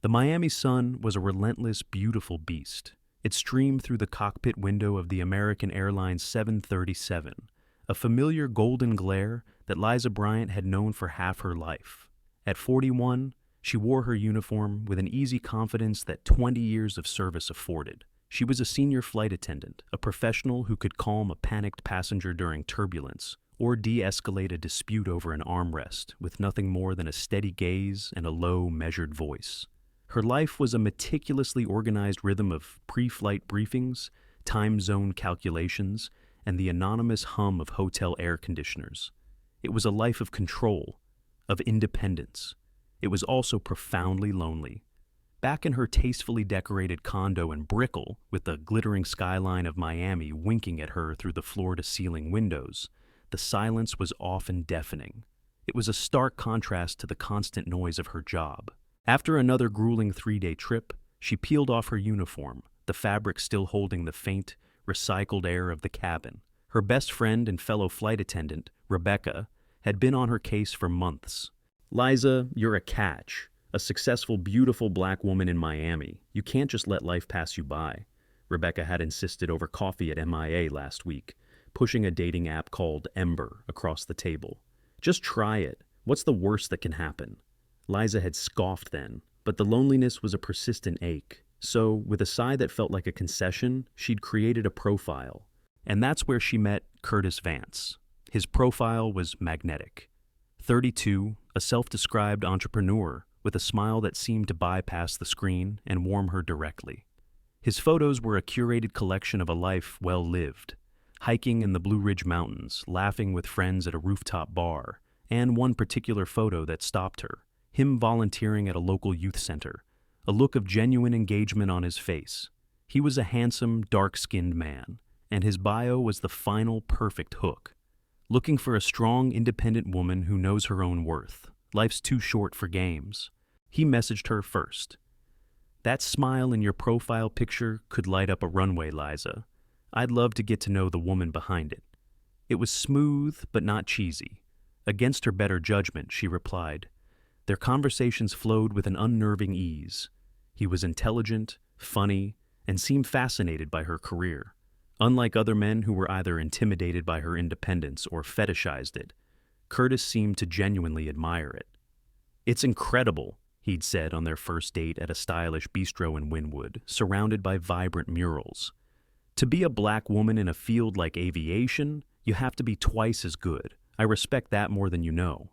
The Miami sun was a relentless, beautiful beast. It streamed through the cockpit window of the American Airlines 737, a familiar golden glare that Liza Bryant had known for half her life. At 41, she wore her uniform with an easy confidence that 20 years of service afforded. She was a senior flight attendant, a professional who could calm a panicked passenger during turbulence or de-escalate a dispute over an armrest with nothing more than a steady gaze and a low, measured voice. Her life was a meticulously organized rhythm of pre-flight briefings, time zone calculations, and the anonymous hum of hotel air conditioners. It was a life of control, of independence. It was also profoundly lonely. Back in her tastefully decorated condo in Brickell, with the glittering skyline of Miami winking at her through the floor-to-ceiling windows, the silence was often deafening. It was a stark contrast to the constant noise of her job. After another grueling 3-day trip, she peeled off her uniform, the fabric still holding the faint, recycled air of the cabin. Her best friend and fellow flight attendant, Rebecca, had been on her case for months. "Liza, you're a catch. A successful, beautiful black woman in Miami. You can't just let life pass you by," Rebecca had insisted over coffee at MIA last week, pushing a dating app called Ember across the table. "Just try it. What's the worst that can happen?" Liza had scoffed then, but the loneliness was a persistent ache. So, with a sigh that felt like a concession, she'd created a profile. And that's where she met Curtis Vance. His profile was magnetic. 32, a self-described entrepreneur with a smile that seemed to bypass the screen and warm her directly. His photos were a curated collection of a life well lived, hiking in the Blue Ridge Mountains, laughing with friends at a rooftop bar, and one particular photo that stopped her, him volunteering at a local youth center, a look of genuine engagement on his face. He was a handsome, dark-skinned man, and his bio was the final perfect hook. Looking for a strong, independent woman who knows her own worth. Life's too short for games. He messaged her first. "That smile in your profile picture could light up a runway, Liza. I'd love to get to know the woman behind it." It was smooth, but not cheesy. Against her better judgment, she replied. Their conversations flowed with an unnerving ease. He was intelligent, funny, and seemed fascinated by her career. Unlike other men who were either intimidated by her independence or fetishized it, Curtis seemed to genuinely admire it. "It's incredible," he'd said on their first date at a stylish bistro in Wynwood, surrounded by vibrant murals. "To be a black woman in a field like aviation, you have to be twice as good. I respect that more than you know."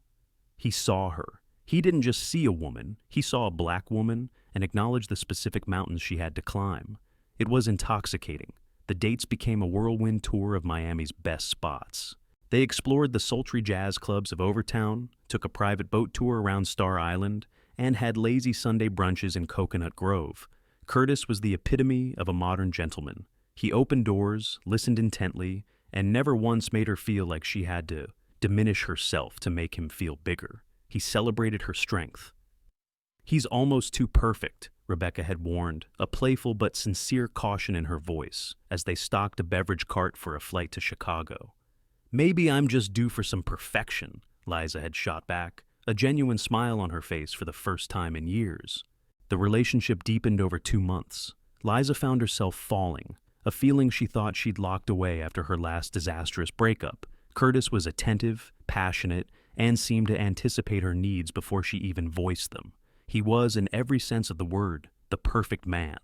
He saw her. He didn't just see a woman, he saw a black woman and acknowledged the specific mountains she had to climb. It was intoxicating. The dates became a whirlwind tour of Miami's best spots. They explored the sultry jazz clubs of Overtown, took a private boat tour around Star Island, and had lazy Sunday brunches in Coconut Grove. Curtis was the epitome of a modern gentleman. He opened doors, listened intently, and never once made her feel like she had to diminish herself to make him feel bigger. He celebrated her strength. "He's almost too perfect," Rebecca had warned, a playful but sincere caution in her voice, as they stocked a beverage cart for a flight to Chicago. "Maybe I'm just due for some perfection," Liza had shot back, a genuine smile on her face for the first time in years. The relationship deepened over 2 months. Liza found herself falling, a feeling she thought she'd locked away after her last disastrous breakup. Curtis was attentive, passionate, and seemed to anticipate her needs before she even voiced them. He was, in every sense of the word, the perfect man.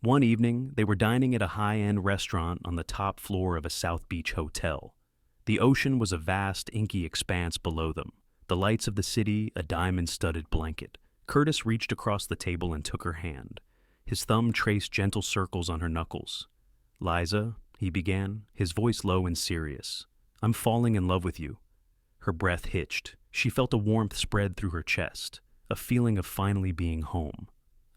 One evening, they were dining at a high-end restaurant on the top floor of a South Beach hotel. The ocean was a vast, inky expanse below them, the lights of the city a diamond-studded blanket. Curtis reached across the table and took her hand. His thumb traced gentle circles on her knuckles. "Liza," he began, his voice low and serious, "I'm falling in love with you." Her breath hitched. She felt a warmth spread through her chest, a feeling of finally being home.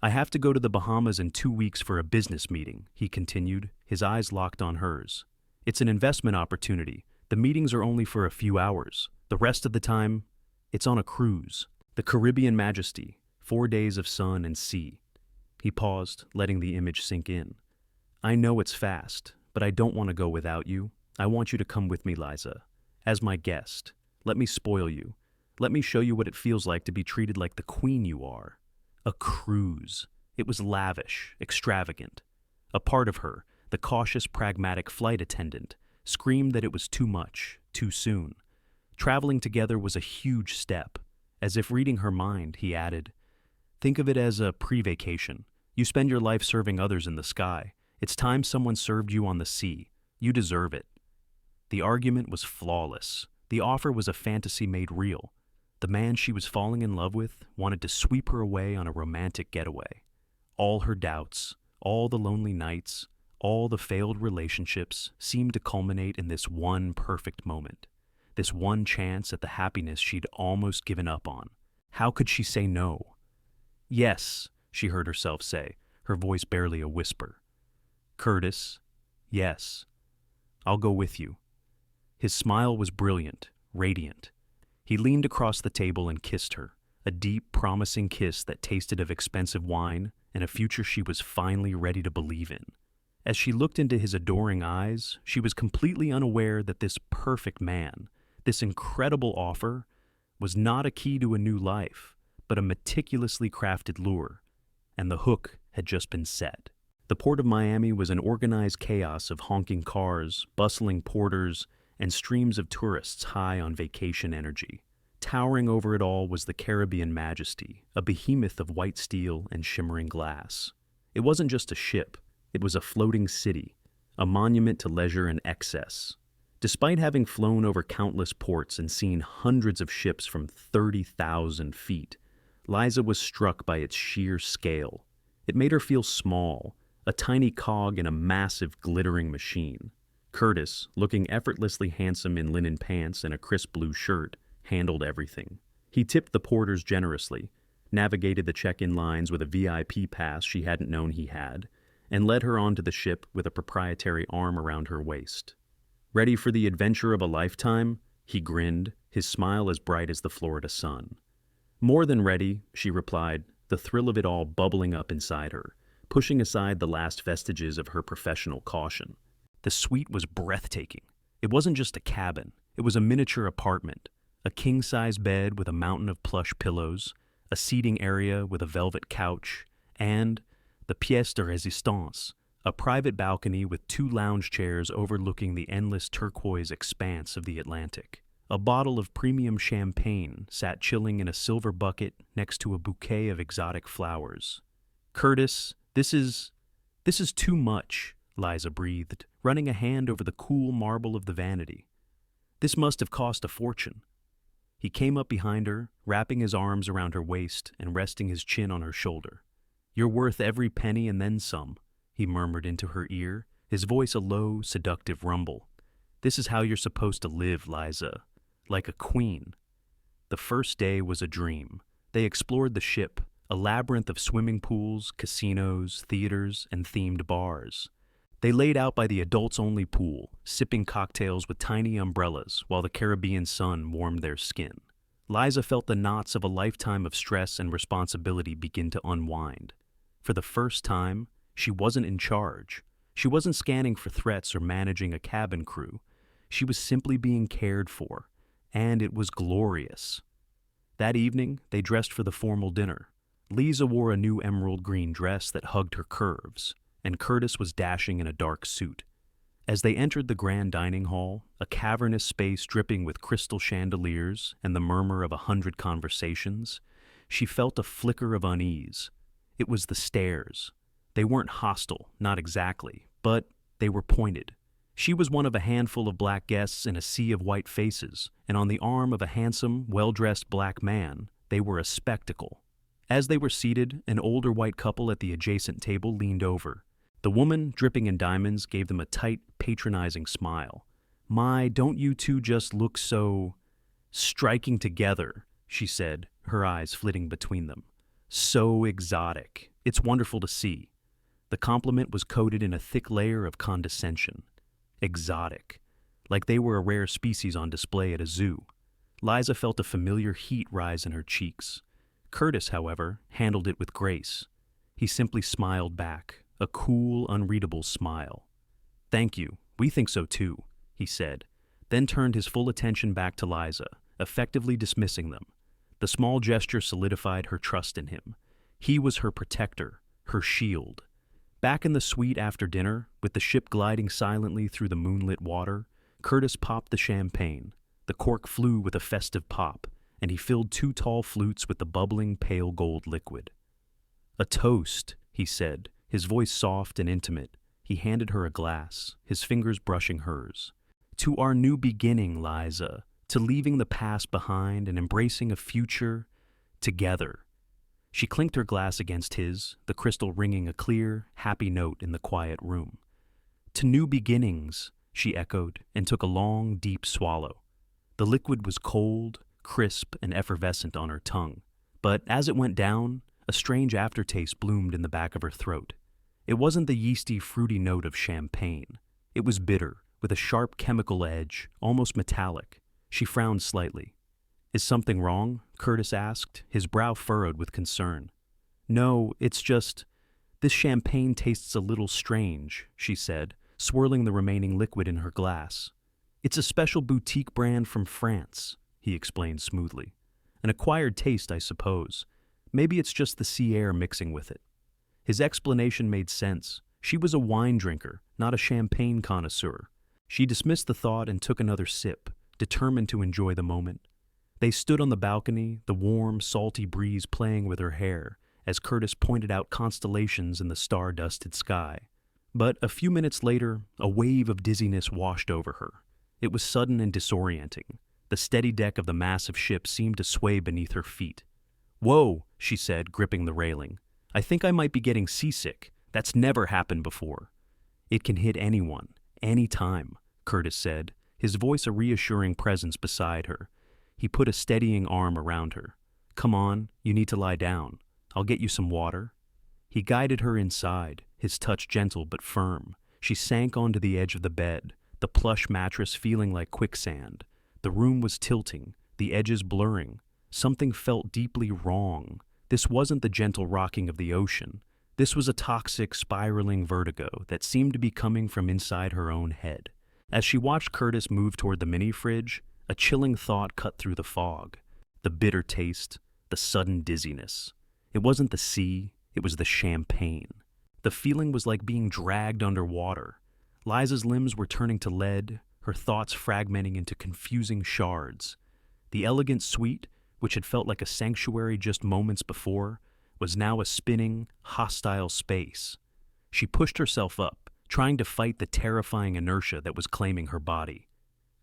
"I have to go to the Bahamas in 2 weeks for a business meeting," he continued, his eyes locked on hers. "It's an investment opportunity. The meetings are only for a few hours. The rest of the time, it's on a cruise. The Caribbean Majesty, 4 days of sun and sea." He paused, letting the image sink in. "I know it's fast, but I don't want to go without you. I want you to come with me, Liza, as my guest. Let me spoil you. Let me show you what it feels like to be treated like the queen you are. A cruise. It was lavish, extravagant. A part of her, the cautious, pragmatic flight attendant, screamed that it was too much, too soon. Traveling together was a huge step. As if reading her mind, he added, "Think of it as a pre-vacation. You spend your life serving others in the sky. It's time someone served you on the sea. You deserve it." The argument was flawless. The offer was a fantasy made real. The man she was falling in love with wanted to sweep her away on a romantic getaway. All her doubts, all the lonely nights, all the failed relationships seemed to culminate in this one perfect moment, this one chance at the happiness she'd almost given up on. How could she say no? "Yes," she heard herself say, her voice barely a whisper. "Curtis, yes. I'll go with you." His smile was brilliant, radiant. He leaned across the table and kissed her, a deep, promising kiss that tasted of expensive wine and a future she was finally ready to believe in. As she looked into his adoring eyes, she was completely unaware that this perfect man, this incredible offer, was not a key to a new life, but a meticulously crafted lure, and the hook had just been set. The port of Miami was an organized chaos of honking cars, bustling porters, and streams of tourists high on vacation energy. Towering over it all was the Caribbean majesty, a behemoth of white steel and shimmering glass. It wasn't just a ship, it was a floating city, a monument to leisure and excess. Despite having flown over countless ports and seen hundreds of ships from 30,000 feet, Liza was struck by its sheer scale. It made her feel small, a tiny cog in a massive, glittering machine. Curtis, looking effortlessly handsome in linen pants and a crisp blue shirt, handled everything. He tipped the porters generously, navigated the check-in lines with a VIP pass she hadn't known he had, and led her onto the ship with a proprietary arm around her waist. "Ready for the adventure of a lifetime?" He grinned, his smile as bright as the Florida sun. "More than ready," she replied, the thrill of it all bubbling up inside her, pushing aside the last vestiges of her professional caution. The suite was breathtaking. It wasn't just a cabin. It was a miniature apartment, a king-size bed with a mountain of plush pillows, a seating area with a velvet couch, and the pièce de résistance, a private balcony with 2 lounge chairs overlooking the endless turquoise expanse of the Atlantic. A bottle of premium champagne sat chilling in a silver bucket next to a bouquet of exotic flowers. "Curtis, this is too much," Liza breathed, running a hand over the cool marble of the vanity. "This must have cost a fortune." He came up behind her, wrapping his arms around her waist and resting his chin on her shoulder. "You're worth every penny and then some," he murmured into her ear, his voice a low, seductive rumble. "This is how you're supposed to live, Liza. Like a queen." The first day was a dream. They explored the ship, a labyrinth of swimming pools, casinos, theaters, and themed bars. They laid out by the adults-only pool, sipping cocktails with tiny umbrellas while the Caribbean sun warmed their skin. Liza felt the knots of a lifetime of stress and responsibility begin to unwind. For the first time, she wasn't in charge. She wasn't scanning for threats or managing a cabin crew. She was simply being cared for, and it was glorious. That evening, they dressed for the formal dinner. Liza wore a new emerald green dress that hugged her curves, and Curtis was dashing in a dark suit. As they entered the grand dining hall, a cavernous space dripping with crystal chandeliers and the murmur of 100 conversations, she felt a flicker of unease. It was the stares. They weren't hostile, not exactly, but they were pointed. She was one of a handful of black guests in a sea of white faces, and on the arm of a handsome, well-dressed black man, they were a spectacle. As they were seated, an older white couple at the adjacent table leaned over. The woman, dripping in diamonds, gave them a tight, patronizing smile. "My, don't you two just look so striking together," she said, her eyes flitting between them. "So exotic. It's wonderful to see." The compliment was coated in a thick layer of condescension. Exotic. Like they were a rare species on display at a zoo. Liza felt a familiar heat rise in her cheeks. Curtis, however, handled it with grace. He simply smiled back, a cool, unreadable smile. "Thank you, we think so too," he said, then turned his full attention back to Liza, effectively dismissing them. The small gesture solidified her trust in him. He was her protector, her shield. Back in the suite after dinner, with the ship gliding silently through the moonlit water, Curtis popped the champagne. The cork flew with a festive pop, and he filled 2 tall flutes with the bubbling pale gold liquid. "A toast," he said, his voice soft and intimate. He handed her a glass, his fingers brushing hers. "To our new beginning, Liza, to leaving the past behind and embracing a future together." She clinked her glass against his, the crystal ringing a clear, happy note in the quiet room. "To new beginnings," she echoed, and took a long, deep swallow. The liquid was cold, crisp, and effervescent on her tongue, but as it went down, a strange aftertaste bloomed in the back of her throat. It wasn't the yeasty, fruity note of champagne. It was bitter, with a sharp chemical edge, almost metallic. She frowned slightly. "Is something wrong?" Curtis asked, his brow furrowed with concern. "No, it's just, this champagne tastes a little strange," she said, swirling the remaining liquid in her glass. "It's a special boutique brand from France," he explained smoothly. "An acquired taste, I suppose. Maybe it's just the sea air mixing with it." His explanation made sense. She was a wine drinker, not a champagne connoisseur. She dismissed the thought and took another sip, determined to enjoy the moment. They stood on the balcony, the warm, salty breeze playing with her hair, as Curtis pointed out constellations in the star-dusted sky. But a few minutes later, a wave of dizziness washed over her. It was sudden and disorienting. The steady deck of the massive ship seemed to sway beneath her feet. "Whoa," she said, gripping the railing. "I think I might be getting seasick. That's never happened before." "It can hit anyone, any time," Curtis said, his voice a reassuring presence beside her. He put a steadying arm around her. "Come on, you need to lie down. I'll get you some water." He guided her inside, his touch gentle but firm. She sank onto the edge of the bed, the plush mattress feeling like quicksand. The room was tilting, the edges blurring. Something felt deeply wrong. This wasn't the gentle rocking of the ocean. This was a toxic, spiraling vertigo that seemed to be coming from inside her own head. As she watched Curtis move toward the mini-fridge, a chilling thought cut through the fog. The bitter taste, the sudden dizziness. It wasn't the sea, it was the champagne. The feeling was like being dragged underwater. Liza's limbs were turning to lead, her thoughts fragmenting into confusing shards. The elegant suite, which had felt like a sanctuary just moments before, was now a spinning, hostile space. She pushed herself up, trying to fight the terrifying inertia that was claiming her body.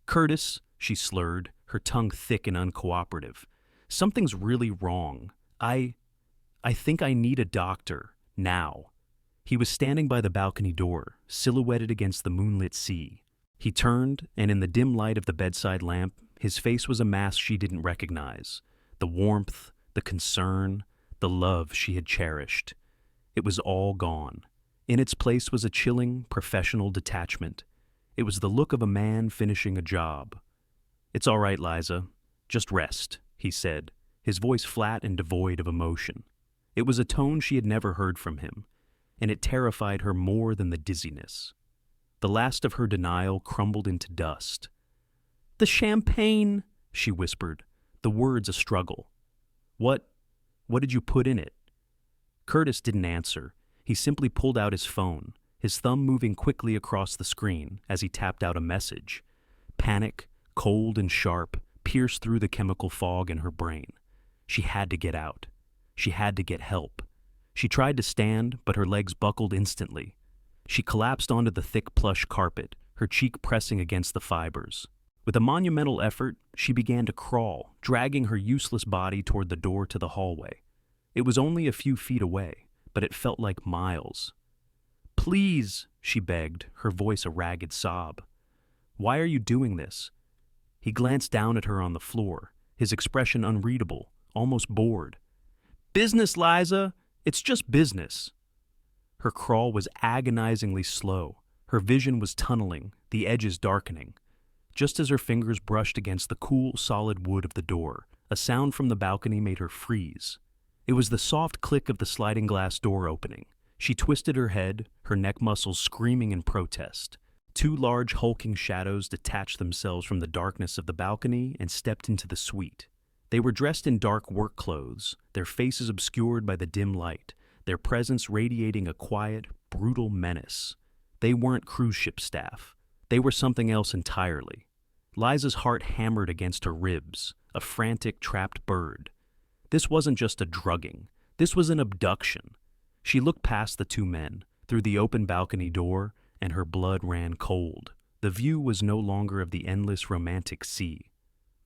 "Curtis," she slurred, her tongue thick and uncooperative. "Something's really wrong. I think I need a doctor, now." He was standing by the balcony door, silhouetted against the moonlit sea. He turned, and in the dim light of the bedside lamp, his face was a mask she didn't recognize. The warmth, the concern, the love she had cherished. It was all gone. In its place was a chilling, professional detachment. It was the look of a man finishing a job. "It's all right, Liza. Just rest," he said, his voice flat and devoid of emotion. It was a tone she had never heard from him, and it terrified her more than the dizziness. The last of her denial crumbled into dust. "The champagne," she whispered, the words a struggle. What did you put in it?" Curtis didn't answer. He simply pulled out his phone, his thumb moving quickly across the screen as he tapped out a message. Panic, cold and sharp, pierced through the chemical fog in her brain. She had to get out. She had to get help. She tried to stand, but her legs buckled instantly. She collapsed onto the thick plush carpet, her cheek pressing against the fibers. With a monumental effort, she began to crawl, dragging her useless body toward the door to the hallway. It was only a few feet away, but it felt like miles. "Please," she begged, her voice a ragged sob. "Why are you doing this?" He glanced down at her on the floor, his expression unreadable, almost bored. "Business, Liza! It's just business." Her crawl was agonizingly slow. Her vision was tunneling, the edges darkening. Just as her fingers brushed against the cool, solid wood of the door, a sound from the balcony made her freeze. It was the soft click of the sliding glass door opening. She twisted her head, her neck muscles screaming in protest. Two large hulking shadows detached themselves from the darkness of the balcony and stepped into the suite. They were dressed in dark work clothes, their faces obscured by the dim light, their presence radiating a quiet, brutal menace. They weren't cruise ship staff. They were something else entirely. Liza's heart hammered against her ribs, a frantic, trapped bird. This wasn't just a drugging. This was an abduction. She looked past the two men, through the open balcony door, and her blood ran cold. The view was no longer of the endless romantic sea.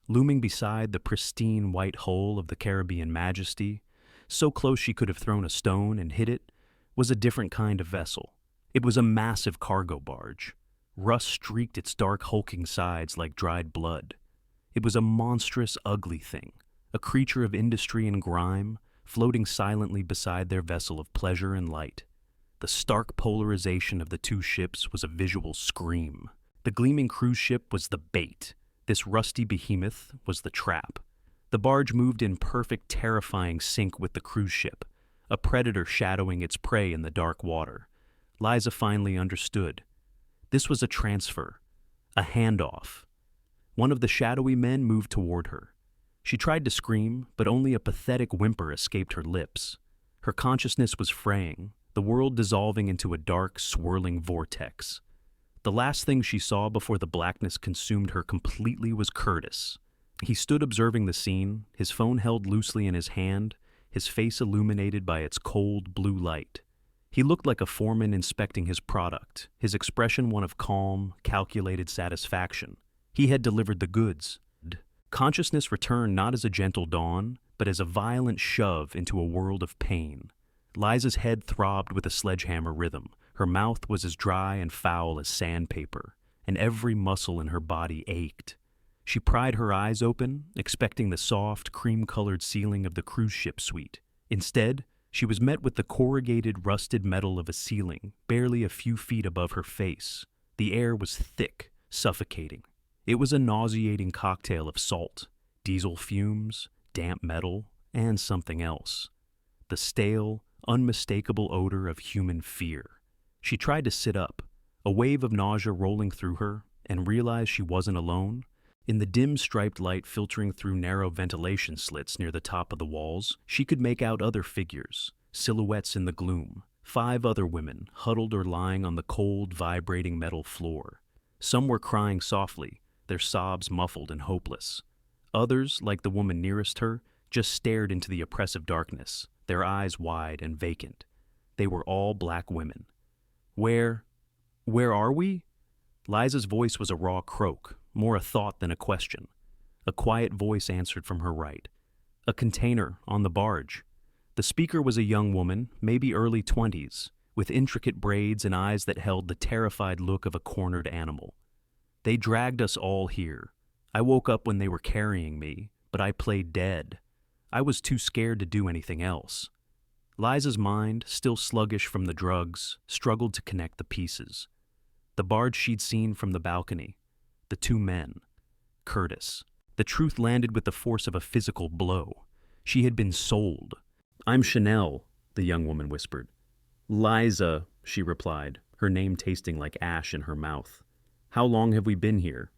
Looming beside the pristine white hull of the Caribbean Majesty, so close she could have thrown a stone and hit it, was a different kind of vessel. It was a massive cargo barge. Rust streaked its dark, hulking sides like dried blood. It was a monstrous, ugly thing, a creature of industry and grime, floating silently beside their vessel of pleasure and light. The stark polarization of the two ships was a visual scream. The gleaming cruise ship was the bait. This rusty behemoth was the trap. The barge moved in perfect, terrifying sync with the cruise ship, a predator shadowing its prey in the dark water. Liza finally understood. This was a transfer, a handoff. One of the shadowy men moved toward her. She tried to scream, but only a pathetic whimper escaped her lips. Her consciousness was fraying, the world dissolving into a dark, swirling vortex. The last thing she saw before the blackness consumed her completely was Curtis. He stood observing the scene, his phone held loosely in his hand, his face illuminated by its cold, blue light. He looked like a foreman inspecting his product, his expression one of calm, calculated satisfaction. He had delivered the goods. Consciousness returned not as a gentle dawn, but as a violent shove into a world of pain. Liza's head throbbed with a sledgehammer rhythm. Her mouth was as dry and foul as sandpaper, and every muscle in her body ached. She pried her eyes open, expecting the soft, cream-colored ceiling of the cruise ship suite. Instead, she was met with the corrugated, rusted metal of a ceiling, barely a few feet above her face. The air was thick, suffocating. It was a nauseating cocktail of salt, diesel fumes, damp metal, and something else. The stale, unmistakable odor of human fear. She tried to sit up, a wave of nausea rolling through her, and realized she wasn't alone. In the dim striped light filtering through narrow ventilation slits near the top of the walls, she could make out other figures, silhouettes in the gloom. 5 other women, huddled or lying on the cold, vibrating metal floor. Some were crying softly, their sobs muffled and hopeless. Others, like the woman nearest her, just stared into the oppressive darkness, their eyes wide and vacant. They were all black women. Where are we? Liza's voice was a raw croak, more a thought than a question. A quiet voice answered from her right. A container on the barge. The speaker was a young woman, maybe early 20s, with intricate braids and eyes that held the terrified look of a cornered animal. They dragged us all here. I woke up when they were carrying me, but I played dead. I was too scared to do anything else. Liza's mind, still sluggish from the drugs, struggled to connect the pieces. The barge she'd seen from the balcony. The 2 men. Curtis. The truth landed with the force of a physical blow. She had been sold. "I'm Chanel," the young woman whispered. "Liza," she replied, her name tasting like ash in her mouth. "How long have we been here?"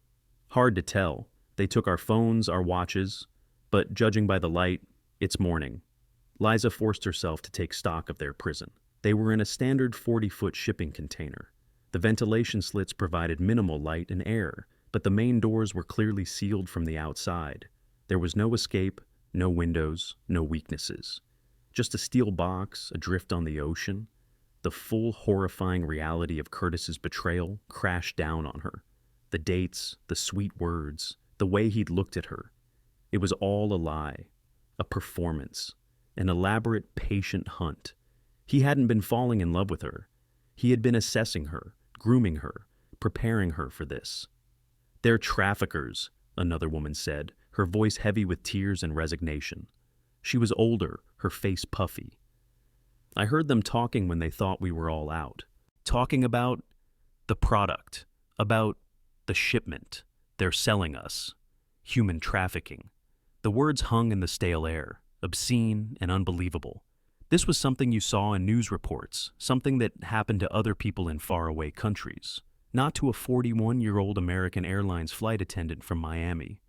"Hard to tell. They took our phones, our watches, but judging by the light, it's morning." Liza forced herself to take stock of their prison. They were in a standard 40-foot shipping container. The ventilation slits provided minimal light and air, but the main doors were clearly sealed from the outside. There was no escape, no windows, no weaknesses. Just a steel box, adrift on the ocean. The full, horrifying reality of Curtis's betrayal crashed down on her. The dates, the sweet words, the way he'd looked at her. It was all a lie, a performance, an elaborate, patient hunt. He hadn't been falling in love with her. He had been assessing her, grooming her, preparing her for this. "They're traffickers," another woman said, her voice heavy with tears and resignation. She was older, her face puffy. "I heard them talking when they thought we were all out. Talking about the product, about the shipment. They're selling us. Human trafficking." The words hung in the stale air, obscene and unbelievable. This was something you saw in news reports, something that happened to other people in faraway countries, not to a 41-year-old American Airlines flight attendant from Miami.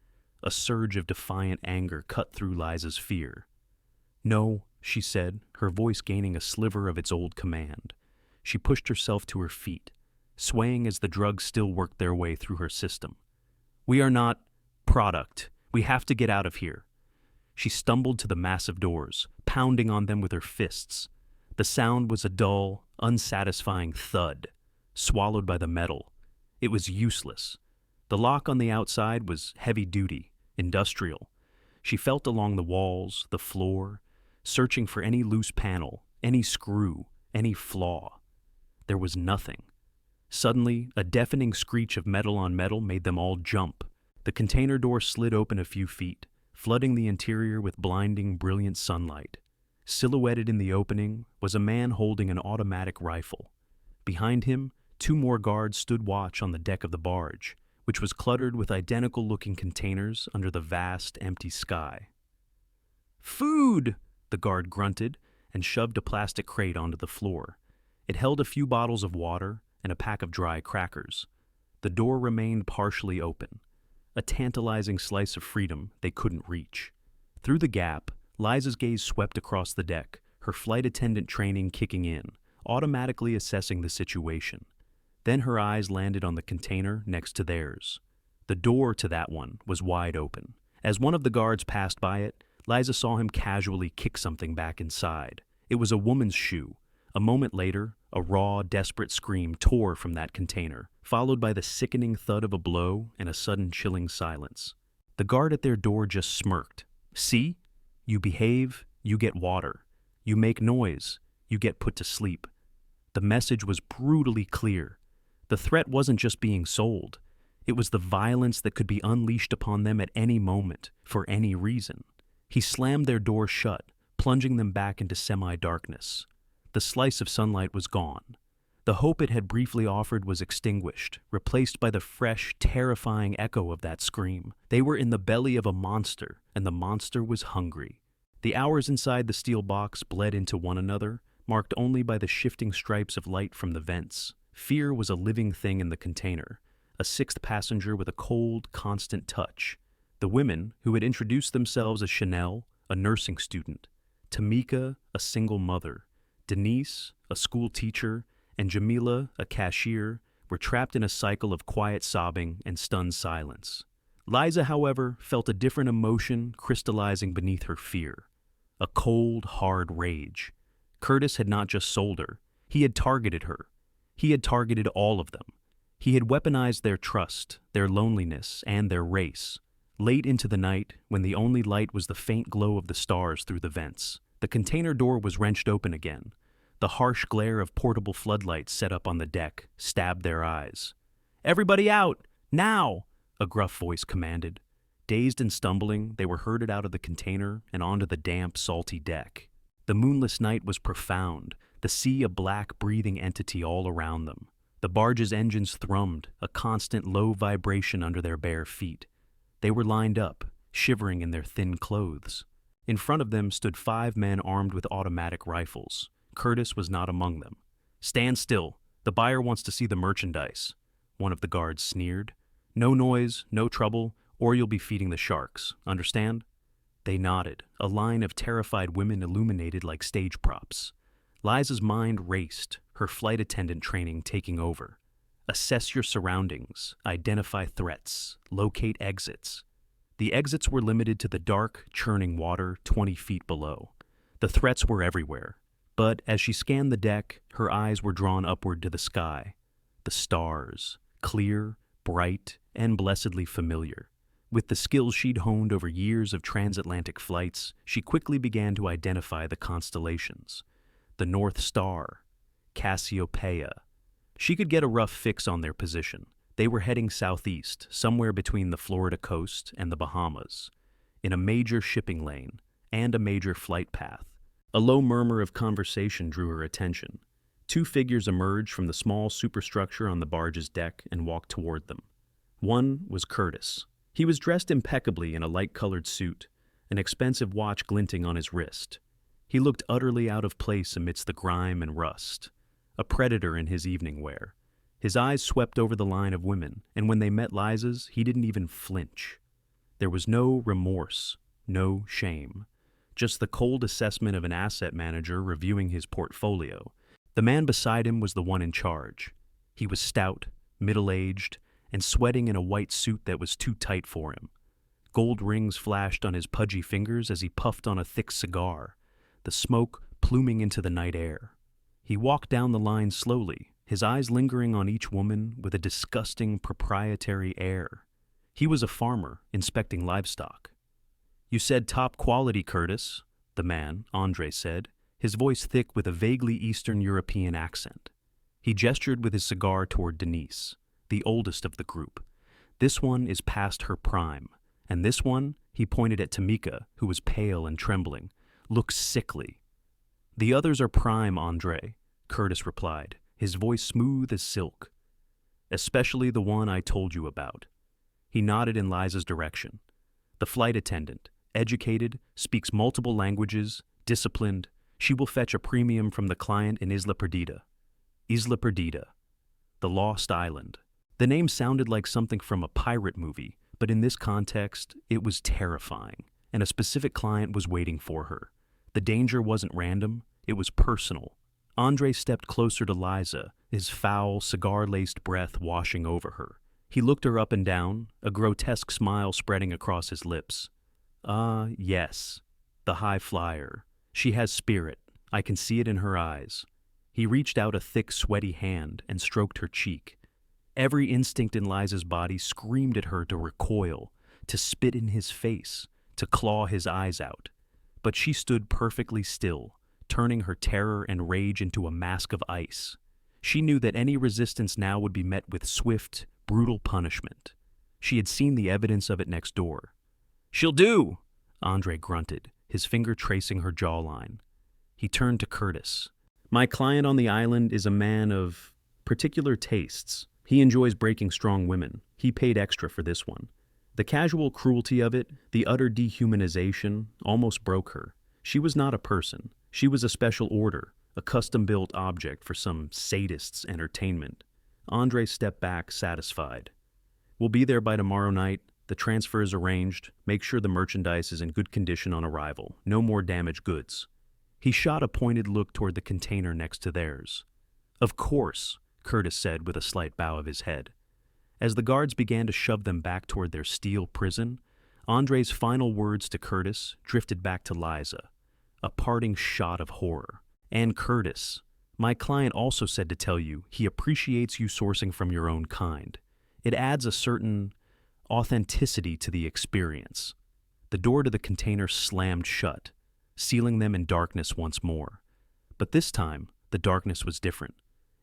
A surge of defiant anger cut through Liza's fear. "No," she said, her voice gaining a sliver of its old command. She pushed herself to her feet, swaying as the drugs still worked their way through her system. "We are not product. We have to get out of here." She stumbled to the massive doors, pounding on them with her fists. The sound was a dull, unsatisfying thud, swallowed by the metal. It was useless. The lock on the outside was heavy-duty, industrial. She felt along the walls, the floor, searching for any loose panel, any screw, any flaw. There was nothing. Suddenly, a deafening screech of metal on metal made them all jump. The container door slid open a few feet, flooding the interior with blinding, brilliant sunlight. Silhouetted in the opening was a man holding an automatic rifle. Behind him, 2 more guards stood watch on the deck of the barge, which was cluttered with identical-looking containers under the vast, empty sky. "Food!" the guard grunted and shoved a plastic crate onto the floor. It held a few bottles of water and a pack of dry crackers. The door remained partially open, a tantalizing slice of freedom they couldn't reach. Through the gap, Liza's gaze swept across the deck, her flight attendant training kicking in, automatically assessing the situation. Then her eyes landed on the container next to theirs. The door to that one was wide open. As one of the guards passed by it, Liza saw him casually kick something back inside. It was a woman's shoe. A moment later, a raw, desperate scream tore from that container, followed by the sickening thud of a blow and a sudden chilling silence. The guard at their door just smirked. "See? You behave, you get water. You make noise, you get put to sleep." The message was brutally clear. The threat wasn't just being sold. It was the violence that could be unleashed upon them at any moment, for any reason. He slammed their door shut, plunging them back into semi-darkness. The slice of sunlight was gone. The hope it had briefly offered was extinguished, replaced by the fresh, terrifying echo of that scream. They were in the belly of a monster, and the monster was hungry. The hours inside the steel box bled into one another, marked only by the shifting stripes of light from the vents. Fear was a living thing in the container, a 6th passenger with a cold, constant touch. The women, who had introduced themselves as Chanel, a nursing student, Tamika, a single mother, Denise, a school teacher, and Jamila, a cashier, were trapped in a cycle of quiet sobbing and stunned silence. Liza, however, felt a different emotion crystallizing beneath her fear. A cold, hard rage. Curtis had not just sold her. He had targeted her. He had targeted all of them. He had weaponized their trust, their loneliness, and their race. Late into the night, when the only light was the faint glow of the stars through the vents, the container door was wrenched open again. The harsh glare of portable floodlights set up on the deck stabbed their eyes. "Everybody out! Now!" a gruff voice commanded. Dazed and stumbling, they were herded out of the container and onto the damp, salty deck. The moonless night was profound, the sea a black, breathing entity all around them. The barge's engines thrummed, a constant low vibration under their bare feet. They were lined up, shivering in their thin clothes. In front of them stood 5 men armed with automatic rifles. Curtis was not among them. "Stand still. The buyer wants to see the merchandise," one of the guards sneered. "No noise, no trouble, or you'll be feeding the sharks. Understand?" They nodded, a line of terrified women illuminated like stage props. Liza's mind raced, her flight attendant training taking over. Assess your surroundings, identify threats, locate exits. The exits were limited to the dark, churning water 20 feet below. The threats were everywhere. But as she scanned the deck, her eyes were drawn upward to the sky. The stars, clear, bright, and blessedly familiar. With the skills she'd honed over years of transatlantic flights, she quickly began to identify the constellations. The North Star, Cassiopeia. She could get a rough fix on their position. They were heading southeast, somewhere between the Florida coast and the Bahamas, in a major shipping lane and a major flight path. A low murmur of conversation drew her attention. 2 figures emerged from the small superstructure on the barge's deck and walked toward them. One was Curtis. He was dressed impeccably in a light-colored suit, an expensive watch glinting on his wrist. He looked utterly out of place amidst the grime and rust, a predator in his evening wear. His eyes swept over the line of women, and when they met Liza's, he didn't even flinch. There was no remorse, no shame. Just the cold assessment of an asset manager reviewing his portfolio. The man beside him was the one in charge. He was stout, middle-aged, and sweating in a white suit that was too tight for him. Gold rings flashed on his pudgy fingers as he puffed on a thick cigar, the smoke pluming into the night air. He walked down the line slowly, his eyes lingering on each woman with a disgusting proprietary air. He was a farmer, inspecting livestock. "You said top quality, Curtis," the man, Andre, said, his voice thick with a vaguely Eastern European accent. He gestured with his cigar toward Denise, the oldest of the group. "This one is past her prime, and this one," he pointed at Tamika, who was pale and trembling, "looks sickly." "The others are prime, Andre," Curtis replied, his voice smooth as silk. "Especially the one I told you about." He nodded in Liza's direction. "The flight attendant, educated, speaks multiple languages, disciplined. She will fetch a premium from the client in Isla Perdida." Isla Perdida, the Lost Island. The name sounded like something from a pirate movie, but in this context, it was terrifying, and a specific client was waiting for her. The danger wasn't random, it was personal. Andre stepped closer to Liza, his foul, cigar-laced breath washing over her. He looked her up and down, a grotesque smile spreading across his lips. "Ah, yes, the high flyer. She has spirit. I can see it in her eyes." He reached out a thick, sweaty hand and stroked her cheek. Every instinct in Liza's body screamed at her to recoil, to spit in his face, to claw his eyes out. But she stood perfectly still, turning her terror and rage into a mask of ice. She knew that any resistance now would be met with swift, brutal punishment. She had seen the evidence of it next door. "She'll do," Andre grunted, his finger tracing her jawline. He turned to Curtis. "My client on the island is a man of particular tastes. He enjoys breaking strong women. He paid extra for this one." The casual cruelty of it, the utter dehumanization, almost broke her. She was not a person. She was a special order, a custom-built object for some sadist's entertainment. Andre stepped back, satisfied. "We'll be there by tomorrow night. The transfer is arranged. Make sure the merchandise is in good condition on arrival. No more damaged goods." He shot a pointed look toward the container next to theirs. "Of course," Curtis said with a slight bow of his head. As the guards began to shove them back toward their steel prison, Andre's final words to Curtis drifted back to Liza, a parting shot of horror. "And Curtis, my client also said to tell you he appreciates you sourcing from your own kind. It adds a certain authenticity to the experience." The door to the container slammed shut, sealing them in darkness once more. But this time, the darkness was different.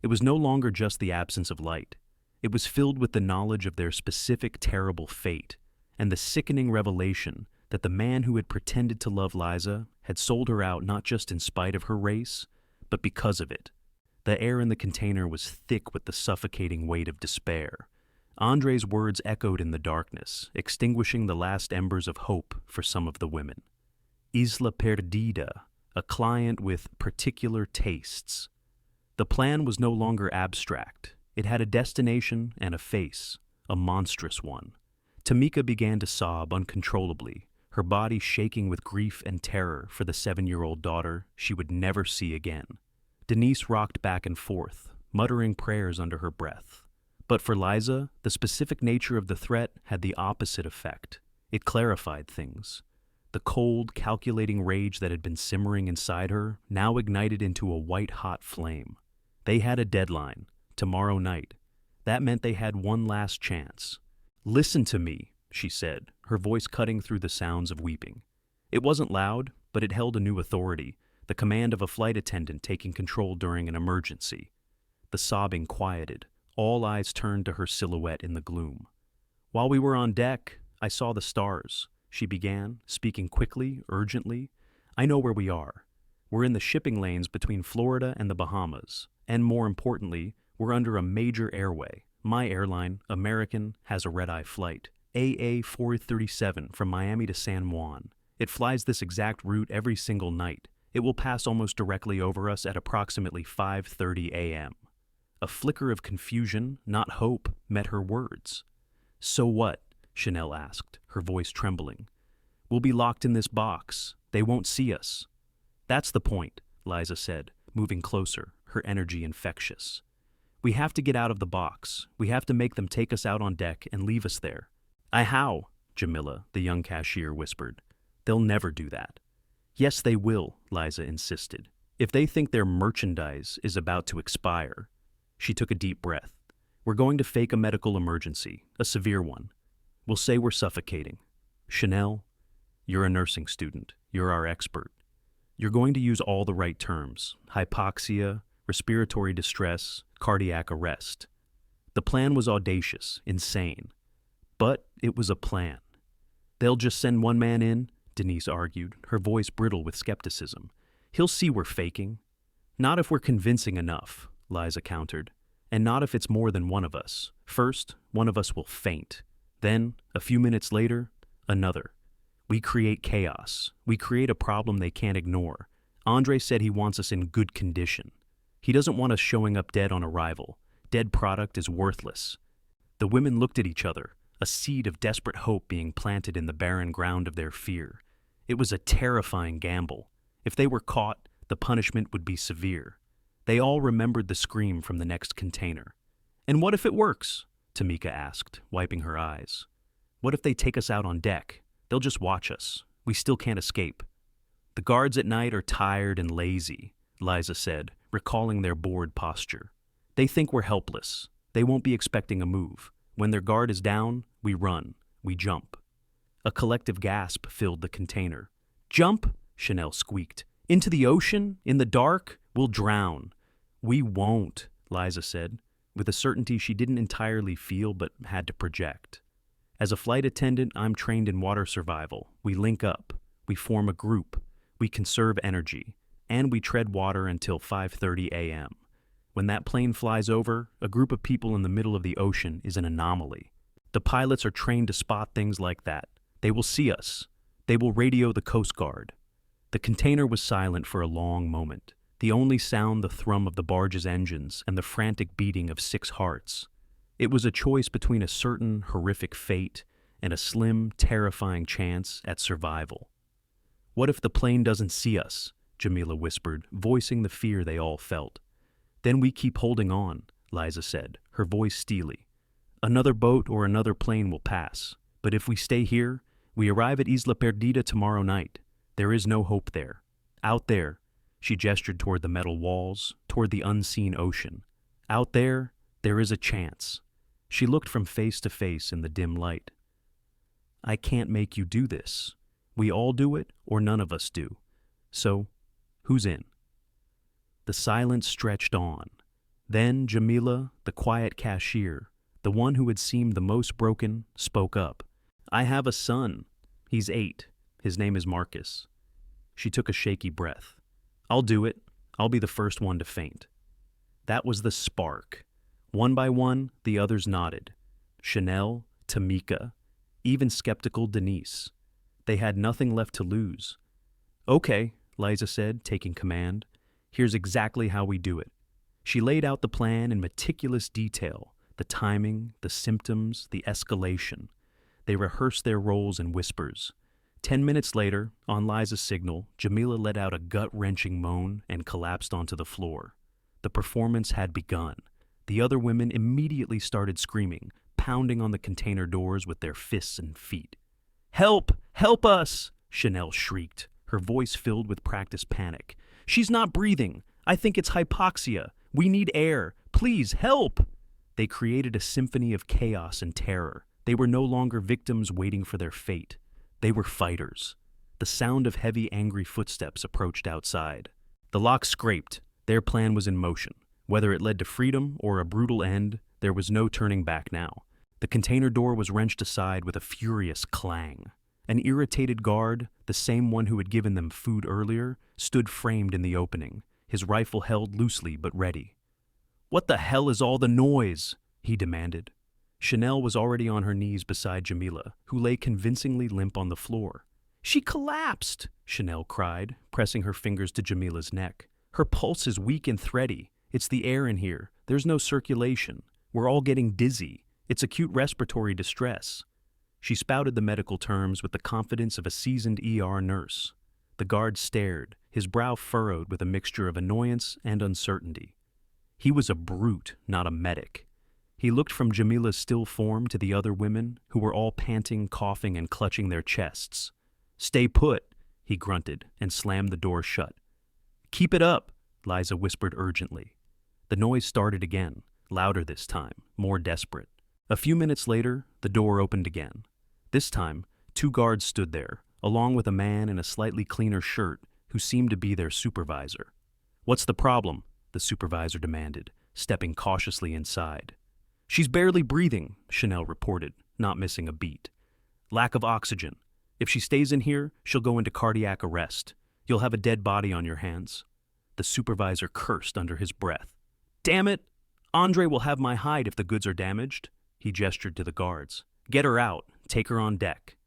It was no longer just the absence of light. It was filled with the knowledge of their specific terrible fate, and the sickening revelation that the man who had pretended to love Liza had sold her out not just in spite of her race, but because of it. The air in the container was thick with the suffocating weight of despair. Andre's words echoed in the darkness, extinguishing the last embers of hope for some of the women. Isla Perdida, a client with particular tastes. The plan was no longer abstract. It had a destination and a face, a monstrous one. Tamika began to sob uncontrollably, her body shaking with grief and terror for the 7-year-old daughter she would never see again. Denise rocked back and forth, muttering prayers under her breath. But for Liza, the specific nature of the threat had the opposite effect. It clarified things. The cold, calculating rage that had been simmering inside her now ignited into a white-hot flame. They had a deadline, tomorrow night. That meant they had one last chance. "Listen to me," she said, her voice cutting through the sounds of weeping. It wasn't loud, but it held a new authority, the command of a flight attendant taking control during an emergency. The sobbing quieted. All eyes turned to her silhouette in the gloom. "While we were on deck, I saw the stars," she began, speaking quickly, urgently. "I know where we are. We're in the shipping lanes between Florida and the Bahamas. And more importantly, we're under a major airway. My airline, American, has a red-eye flight, AA437 from Miami to San Juan. It flies this exact route every single night. It will pass almost directly over us at approximately 5:30 a.m. A flicker of confusion, not hope, met her words. "So what?" Chanel asked, her voice trembling. "We'll be locked in this box. They won't see us." "That's the point," Liza said, moving closer, her energy infectious. "We have to get out of the box. We have to make them take us out on deck and leave us there." "How?" Jamila, the young cashier, whispered. "They'll never do that." "Yes, they will," Liza insisted. "If they think their merchandise is about to expire." She took a deep breath. "We're going to fake a medical emergency, a severe one. We'll say we're suffocating. Chanel, you're a nursing student. You're our expert. You're going to use all the right terms: hypoxia, respiratory distress, cardiac arrest." The plan was audacious, insane. But it was a plan. "They'll just send one man in," Denise argued, her voice brittle with skepticism. "He'll see we're faking." "Not if we're convincing enough," Liza countered. "And not if it's more than one of us. First, one of us will faint. Then, a few minutes later, another. We create chaos. We create a problem they can't ignore. Andre said he wants us in good condition. He doesn't want us showing up dead on arrival. Dead product is worthless." The women looked at each other, a seed of desperate hope being planted in the barren ground of their fear. It was a terrifying gamble. If they were caught, the punishment would be severe. They all remembered the scream from the next container. "And what if it works?" Tamika asked, wiping her eyes. "What if they take us out on deck? They'll just watch us. We still can't escape." "The guards at night are tired and lazy," Liza said, recalling their bored posture. "They think we're helpless. They won't be expecting a move. When their guard is down, we run. We jump." A collective gasp filled the container. "Jump?" Chanel squeaked. "Into the ocean? In the dark? We'll drown." "We won't," Liza said, with a certainty she didn't entirely feel but had to project. "As a flight attendant, I'm trained in water survival. We link up. We form a group. We conserve energy. And we tread water until 5:30 a.m. When that plane flies over, a group of people in the middle of the ocean is an anomaly. The pilots are trained to spot things like that. They will see us. They will radio the Coast Guard." The container was silent for a long moment, the only sound the thrum of the barge's engines and the frantic beating of 6 hearts. It was a choice between a certain horrific fate and a slim, terrifying chance at survival. "What if the plane doesn't see us?" Jamila whispered, voicing the fear they all felt. "Then we keep holding on," Liza said, her voice steely. "Another boat or another plane will pass. But if we stay here, we arrive at Isla Perdida tomorrow night. There is no hope there. Out there," she gestured toward the metal walls, toward the unseen ocean. "Out there is a chance." She looked from face to face in the dim light. "I can't make you do this. We all do it, or none of us do. So, who's in?" The silence stretched on. Then Jamila, the quiet cashier, the one who had seemed the most broken, spoke up. "I have a son. He's 8. His name is Marcus." She took a shaky breath. "I'll do it. I'll be the first one to faint." That was the spark. One by one, the others nodded. Chanel, Tamika, even skeptical Denise. They had nothing left to lose. "Okay," Liza said, taking command. "Here's exactly how we do it." She laid out the plan in meticulous detail, the timing, the symptoms, the escalation. They rehearsed their roles in whispers. 10 minutes later, on Liza's signal, Jamila let out a gut-wrenching moan and collapsed onto the floor. The performance had begun. The other women immediately started screaming, pounding on the container doors with their fists and feet. "Help! Help us!" Chanel shrieked, her voice filled with practiced panic. "She's not breathing. I think it's hypoxia. We need air. Please, help!" They created a symphony of chaos and terror. They were no longer victims waiting for their fate. They were fighters. The sound of heavy, angry footsteps approached outside. The lock scraped. Their plan was in motion. Whether it led to freedom or a brutal end, there was no turning back now. The container door was wrenched aside with a furious clang. An irritated guard, the same one who had given them food earlier, stood framed in the opening, his rifle held loosely but ready. "What the hell is all the noise?" he demanded. Chanel was already on her knees beside Jamila, who lay convincingly limp on the floor. "She collapsed!" Chanel cried, pressing her fingers to Jamila's neck. "Her pulse is weak and thready. It's the air in here. There's no circulation. We're all getting dizzy. It's acute respiratory distress." She spouted the medical terms with the confidence of a seasoned ER nurse. The guard stared, his brow furrowed with a mixture of annoyance and uncertainty. He was a brute, not a medic. He looked from Jamila's still form to the other women, who were all panting, coughing, and clutching their chests. "Stay put," he grunted, and slammed the door shut. "Keep it up," Liza whispered urgently. The noise started again, louder this time, more desperate. A few minutes later, the door opened again. This time, 2 guards stood there, along with a man in a slightly cleaner shirt who seemed to be their supervisor. "What's the problem?" the supervisor demanded, stepping cautiously inside. "She's barely breathing," Chanel reported, not missing a beat. "Lack of oxygen. If she stays in here, she'll go into cardiac arrest. You'll have a dead body on your hands." The supervisor cursed under his breath. "Damn it! Andre will have my hide if the goods are damaged." He gestured to the guards. "Get her out. Take her on deck."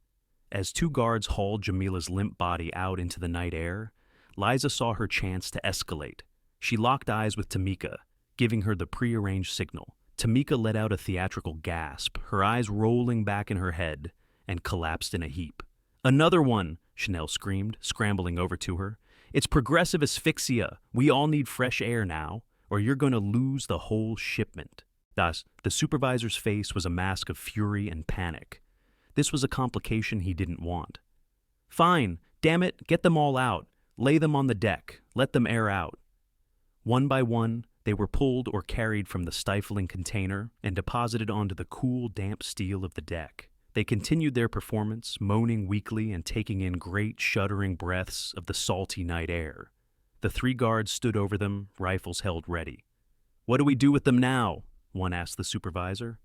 As 2 guards hauled Jamila's limp body out into the night air, Liza saw her chance to escalate. She locked eyes with Tamika, giving her the prearranged signal. Tamika let out a theatrical gasp, her eyes rolling back in her head, and collapsed in a heap. "Another one!" Chanel screamed, scrambling over to her. "It's progressive asphyxia. We all need fresh air now, or you're going to lose the whole shipment." Thus, the supervisor's face was a mask of fury and panic. This was a complication he didn't want. "Fine, damn it, get them all out. Lay them on the deck. Let them air out." One by one, they were pulled or carried from the stifling container and deposited onto the cool, damp steel of the deck. They continued their performance, moaning weakly and taking in great, shuddering breaths of the salty night air. The 3 guards stood over them, rifles held ready. "What do we do with them now?" one asked the supervisor.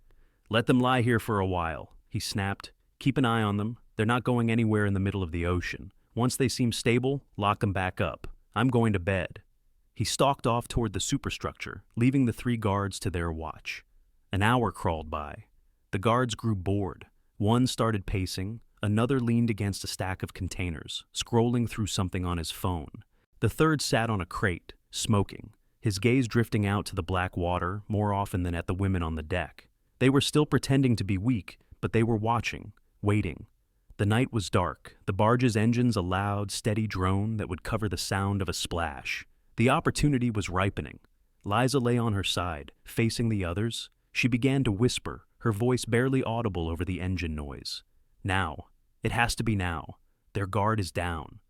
"Let them lie here for a while," he snapped. "Keep an eye on them. They're not going anywhere in the middle of the ocean. Once they seem stable, lock them back up. I'm going to bed." He stalked off toward the superstructure, leaving the 3 guards to their watch. An hour crawled by. The guards grew bored. One started pacing, another leaned against a stack of containers, scrolling through something on his phone. The third sat on a crate, smoking, his gaze drifting out to the black water more often than at the women on the deck. They were still pretending to be weak, but they were watching, waiting. The night was dark, the barge's engines a loud, steady drone that would cover the sound of a splash. The opportunity was ripening. Liza lay on her side, facing the others. She began to whisper, her voice barely audible over the engine noise. "Now. It has to be now. Their guard is down."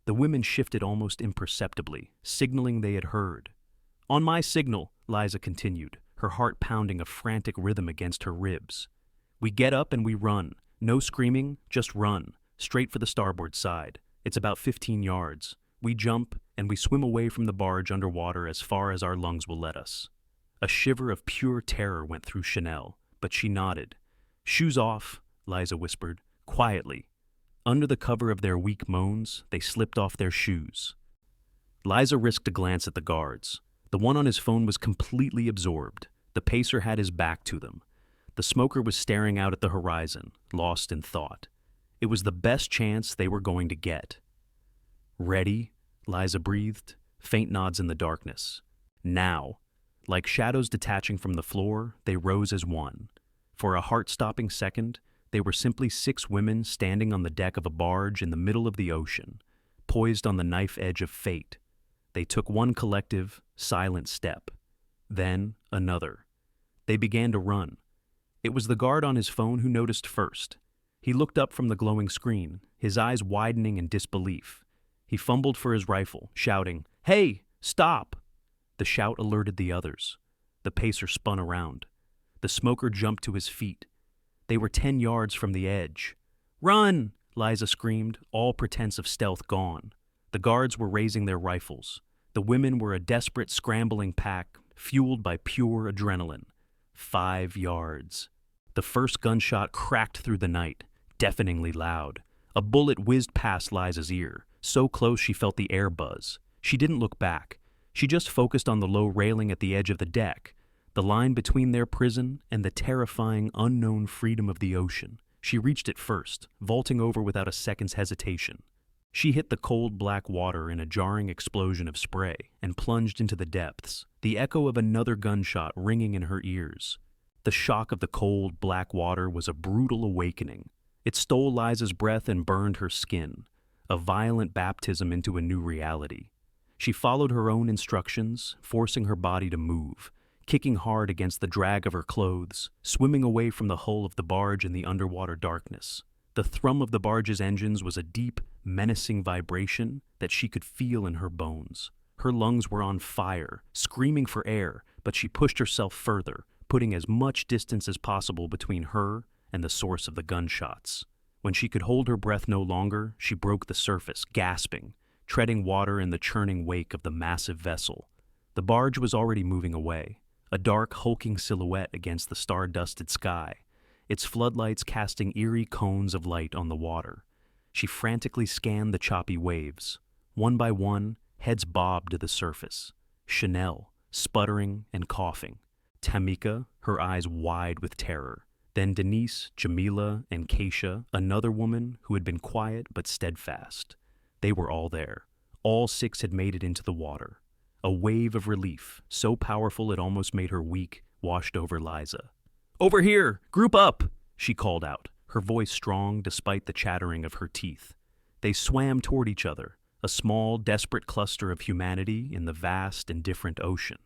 The women shifted almost imperceptibly, signaling they had heard. "On my signal," Liza continued, her heart pounding a frantic rhythm against her ribs. "We get up and we run. No screaming, just run, straight for the starboard side. It's about 15 yards. We jump, and we swim away from the barge underwater as far as our lungs will let us." A shiver of pure terror went through Chanel, but she nodded. "Shoes off," Liza whispered, quietly. Under the cover of their weak moans, they slipped off their shoes. Liza risked a glance at the guards. The one on his phone was completely absorbed. The pacer had his back to them. The smoker was staring out at the horizon, lost in thought. It was the best chance they were going to get. "Ready?" Liza breathed, faint nods in the darkness. "Now." Like shadows detaching from the floor, they rose as one. For a heart-stopping second, they were simply 6 women standing on the deck of a barge in the middle of the ocean, poised on the knife edge of fate. They took one collective, silent step. Then another. They began to run. It was the guard on his phone who noticed first. He looked up from the glowing screen, his eyes widening in disbelief. He fumbled for his rifle, shouting, "Hey, stop!" The shout alerted the others. The pacer spun around. The smoker jumped to his feet. They were 10 yards from the edge. "Run!" Liza screamed, all pretense of stealth gone. The guards were raising their rifles. The women were a desperate, scrambling pack, fueled by pure adrenaline. 5 yards. The first gunshot cracked through the night, deafeningly loud. A bullet whizzed past Liza's ear, so close she felt the air buzz. She didn't look back. She just focused on the low railing at the edge of the deck, the line between their prison and the terrifying, unknown freedom of the ocean. She reached it first, vaulting over without a second's hesitation. She hit the cold black water in a jarring explosion of spray and plunged into the depths, the echo of another gunshot ringing in her ears. The shock of the cold black water was a brutal awakening. It stole Liza's breath and burned her skin, a violent baptism into a new reality. She followed her own instructions, forcing her body to move, kicking hard against the drag of her clothes, swimming away from the hull of the barge in the underwater darkness. The thrum of the barge's engines was a deep, menacing vibration that she could feel in her bones. Her lungs were on fire, screaming for air, but she pushed herself further, putting as much distance as possible between her and the source of the gunshots. When she could hold her breath no longer, she broke the surface, gasping, treading water in the churning wake of the massive vessel. The barge was already moving away, a dark, hulking silhouette against the star-dusted sky, its floodlights casting eerie cones of light on the water. She frantically scanned the choppy waves. One by one, heads bobbed to the surface. Chanel, sputtering and coughing. Tamika, her eyes wide with terror. Then Denise, Jamila, and Keisha, another woman who had been quiet but steadfast. They were all there. All six had made it into the water. A wave of relief, so powerful it almost made her weak, washed over Liza. "Over here! Group up!" she called out, her voice strong despite the chattering of her teeth. They swam toward each other, a small, desperate cluster of humanity in the vast, indifferent ocean.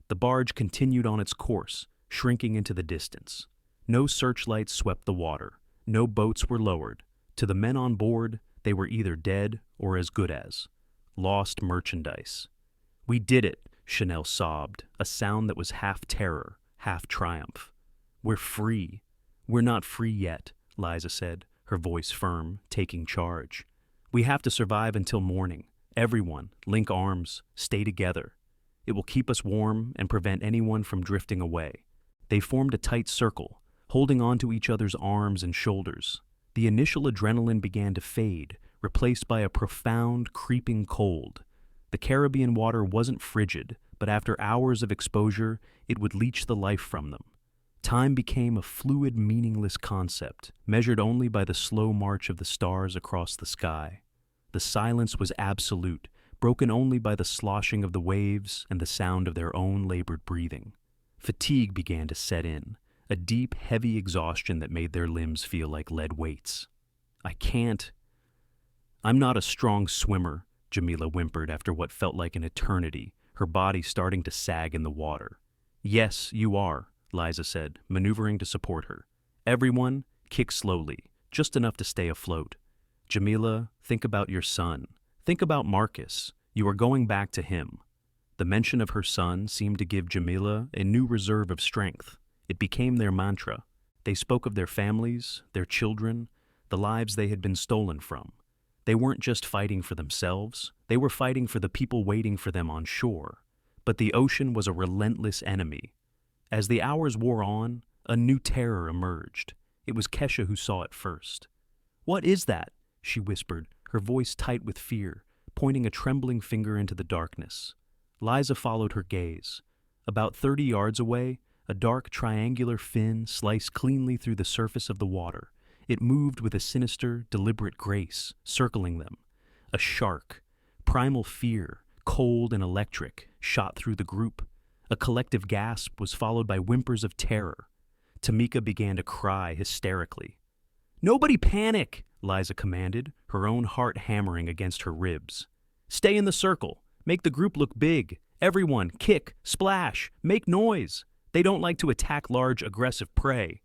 The barge continued on its course, shrinking into the distance. No searchlights swept the water. No boats were lowered. To the men on board, they were either dead or as good as. Lost merchandise. "We did it," Chanel sobbed, a sound that was half terror, half triumph. "We're free." "We're not free yet," Liza said, her voice firm, taking charge. "We have to survive until morning. Everyone, link arms, stay together. It will keep us warm and prevent anyone from drifting away." They formed a tight circle, holding on to each other's arms and shoulders. The initial adrenaline began to fade, replaced by a profound, creeping cold. The Caribbean water wasn't frigid, but after hours of exposure, it would leach the life from them. Time became a fluid, meaningless concept, measured only by the slow march of the stars across the sky. The silence was absolute, broken only by the sloshing of the waves and the sound of their own labored breathing. Fatigue began to set in, a deep, heavy exhaustion that made their limbs feel like lead weights. "I'm not a strong swimmer," Jamila whimpered after what felt like an eternity, her body starting to sag in the water. "Yes, you are," Liza said, maneuvering to support her. "Everyone, kick slowly, just enough to stay afloat. Jamila, think about your son. Think about Marcus. You are going back to him." The mention of her son seemed to give Jamila a new reserve of strength. It became their mantra. They spoke of their families, their children, the lives they had been stolen from. They weren't just fighting for themselves, they were fighting for the people waiting for them on shore. But the ocean was a relentless enemy. As the hours wore on, a new terror emerged. It was Kesha who saw it first. "What is that?" she whispered, her voice tight with fear, pointing a trembling finger into the darkness. Liza followed her gaze. About 30 yards away, a dark triangular fin sliced cleanly through the surface of the water. It moved with a sinister, deliberate grace, circling them. A shark. Primal fear, cold and electric, shot through the group. A collective gasp was followed by whimpers of terror. Tamika began to cry hysterically. "Nobody panic," Liza commanded, her own heart hammering against her ribs. "Stay in the circle. Make the group look big. Everyone, kick, splash, make noise. They don't like to attack large, aggressive prey."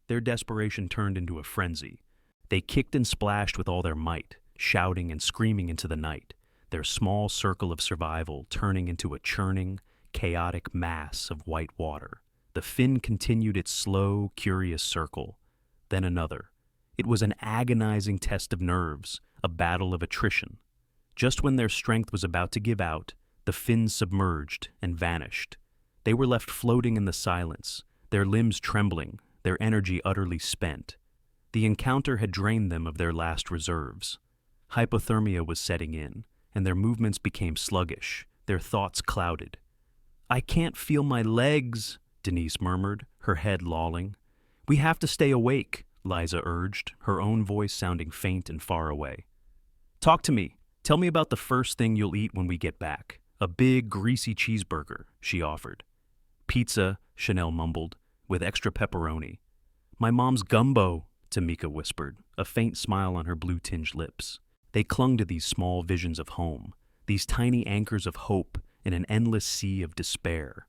Their desperation turned into a frenzy. They kicked and splashed with all their might, shouting and screaming into the night, their small circle of survival turning into a churning, chaotic mass of white water. The fin continued its slow, curious circle, then another. It was an agonizing test of nerves, a battle of attrition. Just when their strength was about to give out, the fin submerged and vanished. They were left floating in the silence, their limbs trembling, their energy utterly spent. The encounter had drained them of their last reserves. Hypothermia was setting in, and their movements became sluggish, their thoughts clouded. "I can't feel my legs," Denise murmured, her head lolling. "We have to stay awake," Liza urged, her own voice sounding faint and far away. "Talk to me. Tell me about the first thing you'll eat when we get back." "A big, greasy cheeseburger," she offered. "Pizza," Chanel mumbled, "with extra pepperoni." "My mom's gumbo," Tamika whispered, a faint smile on her blue-tinged lips. They clung to these small visions of home, these tiny anchors of hope in an endless sea of despair.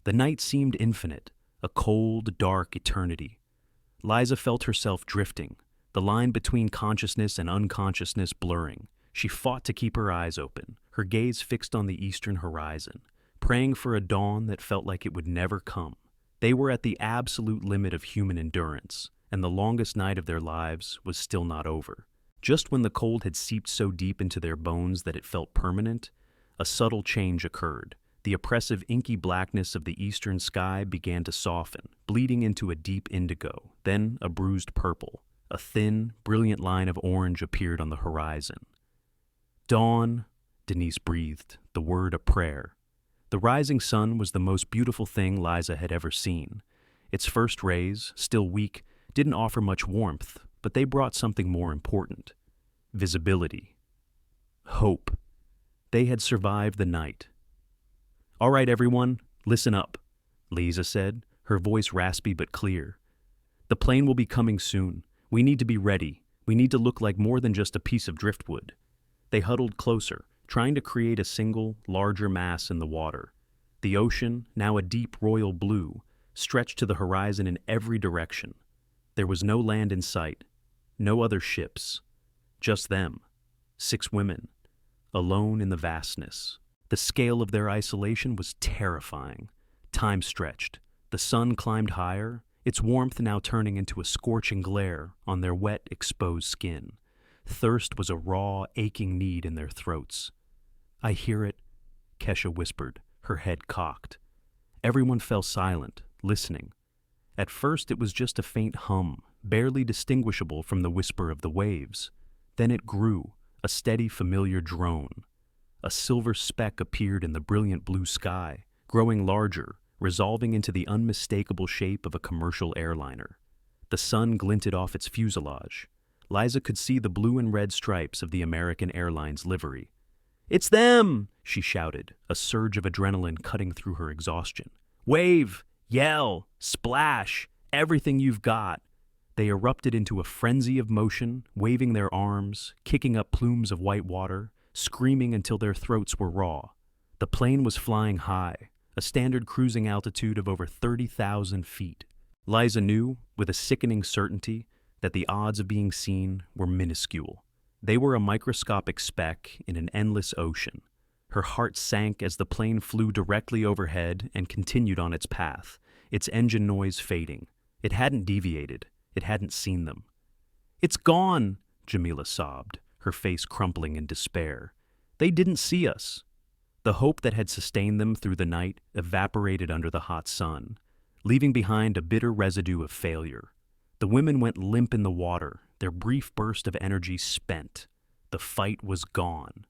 The night seemed infinite, a cold, dark eternity. Liza felt herself drifting, the line between consciousness and unconsciousness blurring. She fought to keep her eyes open, her gaze fixed on the eastern horizon, praying for a dawn that felt like it would never come. They were at the absolute limit of human endurance, and the longest night of their lives was still not over. Just when the cold had seeped so deep into their bones that it felt permanent, a subtle change occurred. The oppressive inky blackness of the eastern sky began to soften, bleeding into a deep indigo, then a bruised purple. A thin, brilliant line of orange appeared on the horizon. Dawn, Denise breathed, the word a prayer. The rising sun was the most beautiful thing Liza had ever seen. Its first rays, still weak, didn't offer much warmth, but they brought something more important. Visibility. Hope. They had survived the night. "All right, everyone, listen up," Liza said, her voice raspy but clear. "The plane will be coming soon. We need to be ready. We need to look like more than just a piece of driftwood." They huddled closer, trying to create a single, larger mass in the water. The ocean, now a deep royal blue, stretched to the horizon in every direction. There was no land in sight, no other ships. Just them, 6 women, alone in the vastness. The scale of their isolation was terrifying. Time stretched. The sun climbed higher, its warmth now turning into a scorching glare on their wet, exposed skin. Thirst was a raw, aching need in their throats. "I hear it," Kesha whispered, her head cocked. Everyone fell silent, listening. At first it was just a faint hum, barely distinguishable from the whisper of the waves. Then it grew, a steady, familiar drone. A silver speck appeared in the brilliant blue sky, growing larger, resolving into the unmistakable shape of a commercial airliner. The sun glinted off its fuselage. Liza could see the blue and red stripes of the American Airlines livery. "It's them!" she shouted, a surge of adrenaline cutting through her exhaustion. "Wave! Yell! Splash! Everything you've got!" They erupted into a frenzy of motion, waving their arms, kicking up plumes of white water, screaming until their throats were raw. The plane was flying high, a standard cruising altitude of over 30,000 feet. Liza knew, with a sickening certainty, that the odds of being seen were minuscule. They were a microscopic speck in an endless ocean. Her heart sank as the plane flew directly overhead and continued on its path, its engine noise fading. It hadn't deviated. It hadn't seen them. "It's gone," Jamila sobbed, her face crumpling in despair. "They didn't see us." The hope that had sustained them through the night evaporated under the hot sun, leaving behind a bitter residue of failure. The women went limp in the water, their brief burst of energy spent. The fight was gone.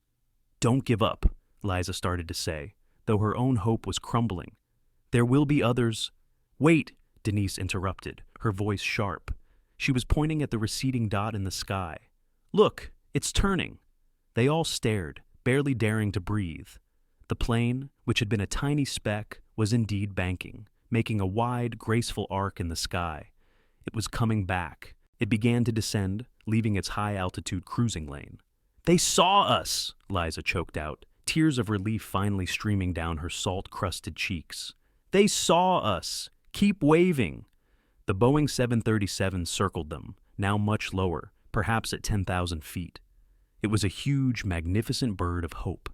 "Don't give up," Liza started to say, though her own hope was crumbling. "There will be others." "Wait," Denise interrupted, her voice sharp. She was pointing at the receding dot in the sky. "Look, it's turning." They all stared, barely daring to breathe. The plane, which had been a tiny speck, was indeed banking, making a wide, graceful arc in the sky. It was coming back. It began to descend, leaving its high-altitude cruising lane. "They saw us!" Liza choked out, tears of relief finally streaming down her salt-crusted cheeks. "They saw us! Keep waving!" The Boeing 737 circled them, now much lower, perhaps at 10,000 feet. It was a huge, magnificent bird of hope.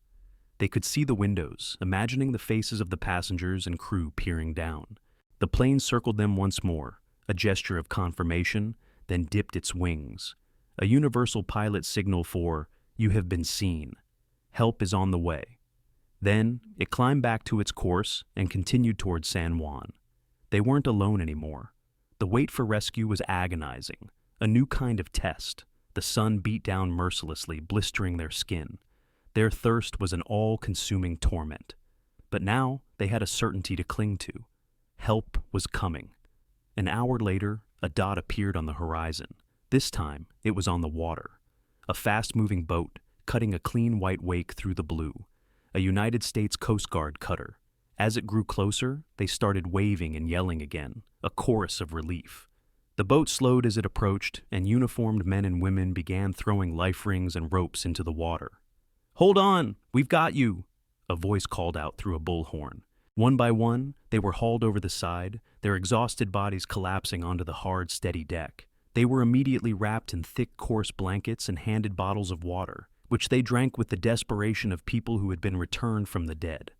They could see the windows, imagining the faces of the passengers and crew peering down. The plane circled them once more, a gesture of confirmation, then dipped its wings. A universal pilot signal for, "You have been seen. Help is on the way." Then it climbed back to its course and continued toward San Juan. They weren't alone anymore. The wait for rescue was agonizing, a new kind of test. The sun beat down mercilessly, blistering their skin. Their thirst was an all-consuming torment. But now they had a certainty to cling to. Help was coming. An hour later, a dot appeared on the horizon. This time, it was on the water. A fast-moving boat, cutting a clean white wake through the blue. A United States Coast Guard cutter. As it grew closer, they started waving and yelling again, a chorus of relief. The boat slowed as it approached, and uniformed men and women began throwing life rings and ropes into the water. "Hold on! We've got you!" a voice called out through a bullhorn. One by one, they were hauled over the side, their exhausted bodies collapsing onto the hard, steady deck. They were immediately wrapped in thick, coarse blankets and handed bottles of water, which they drank with the desperation of people who had been returned from the dead.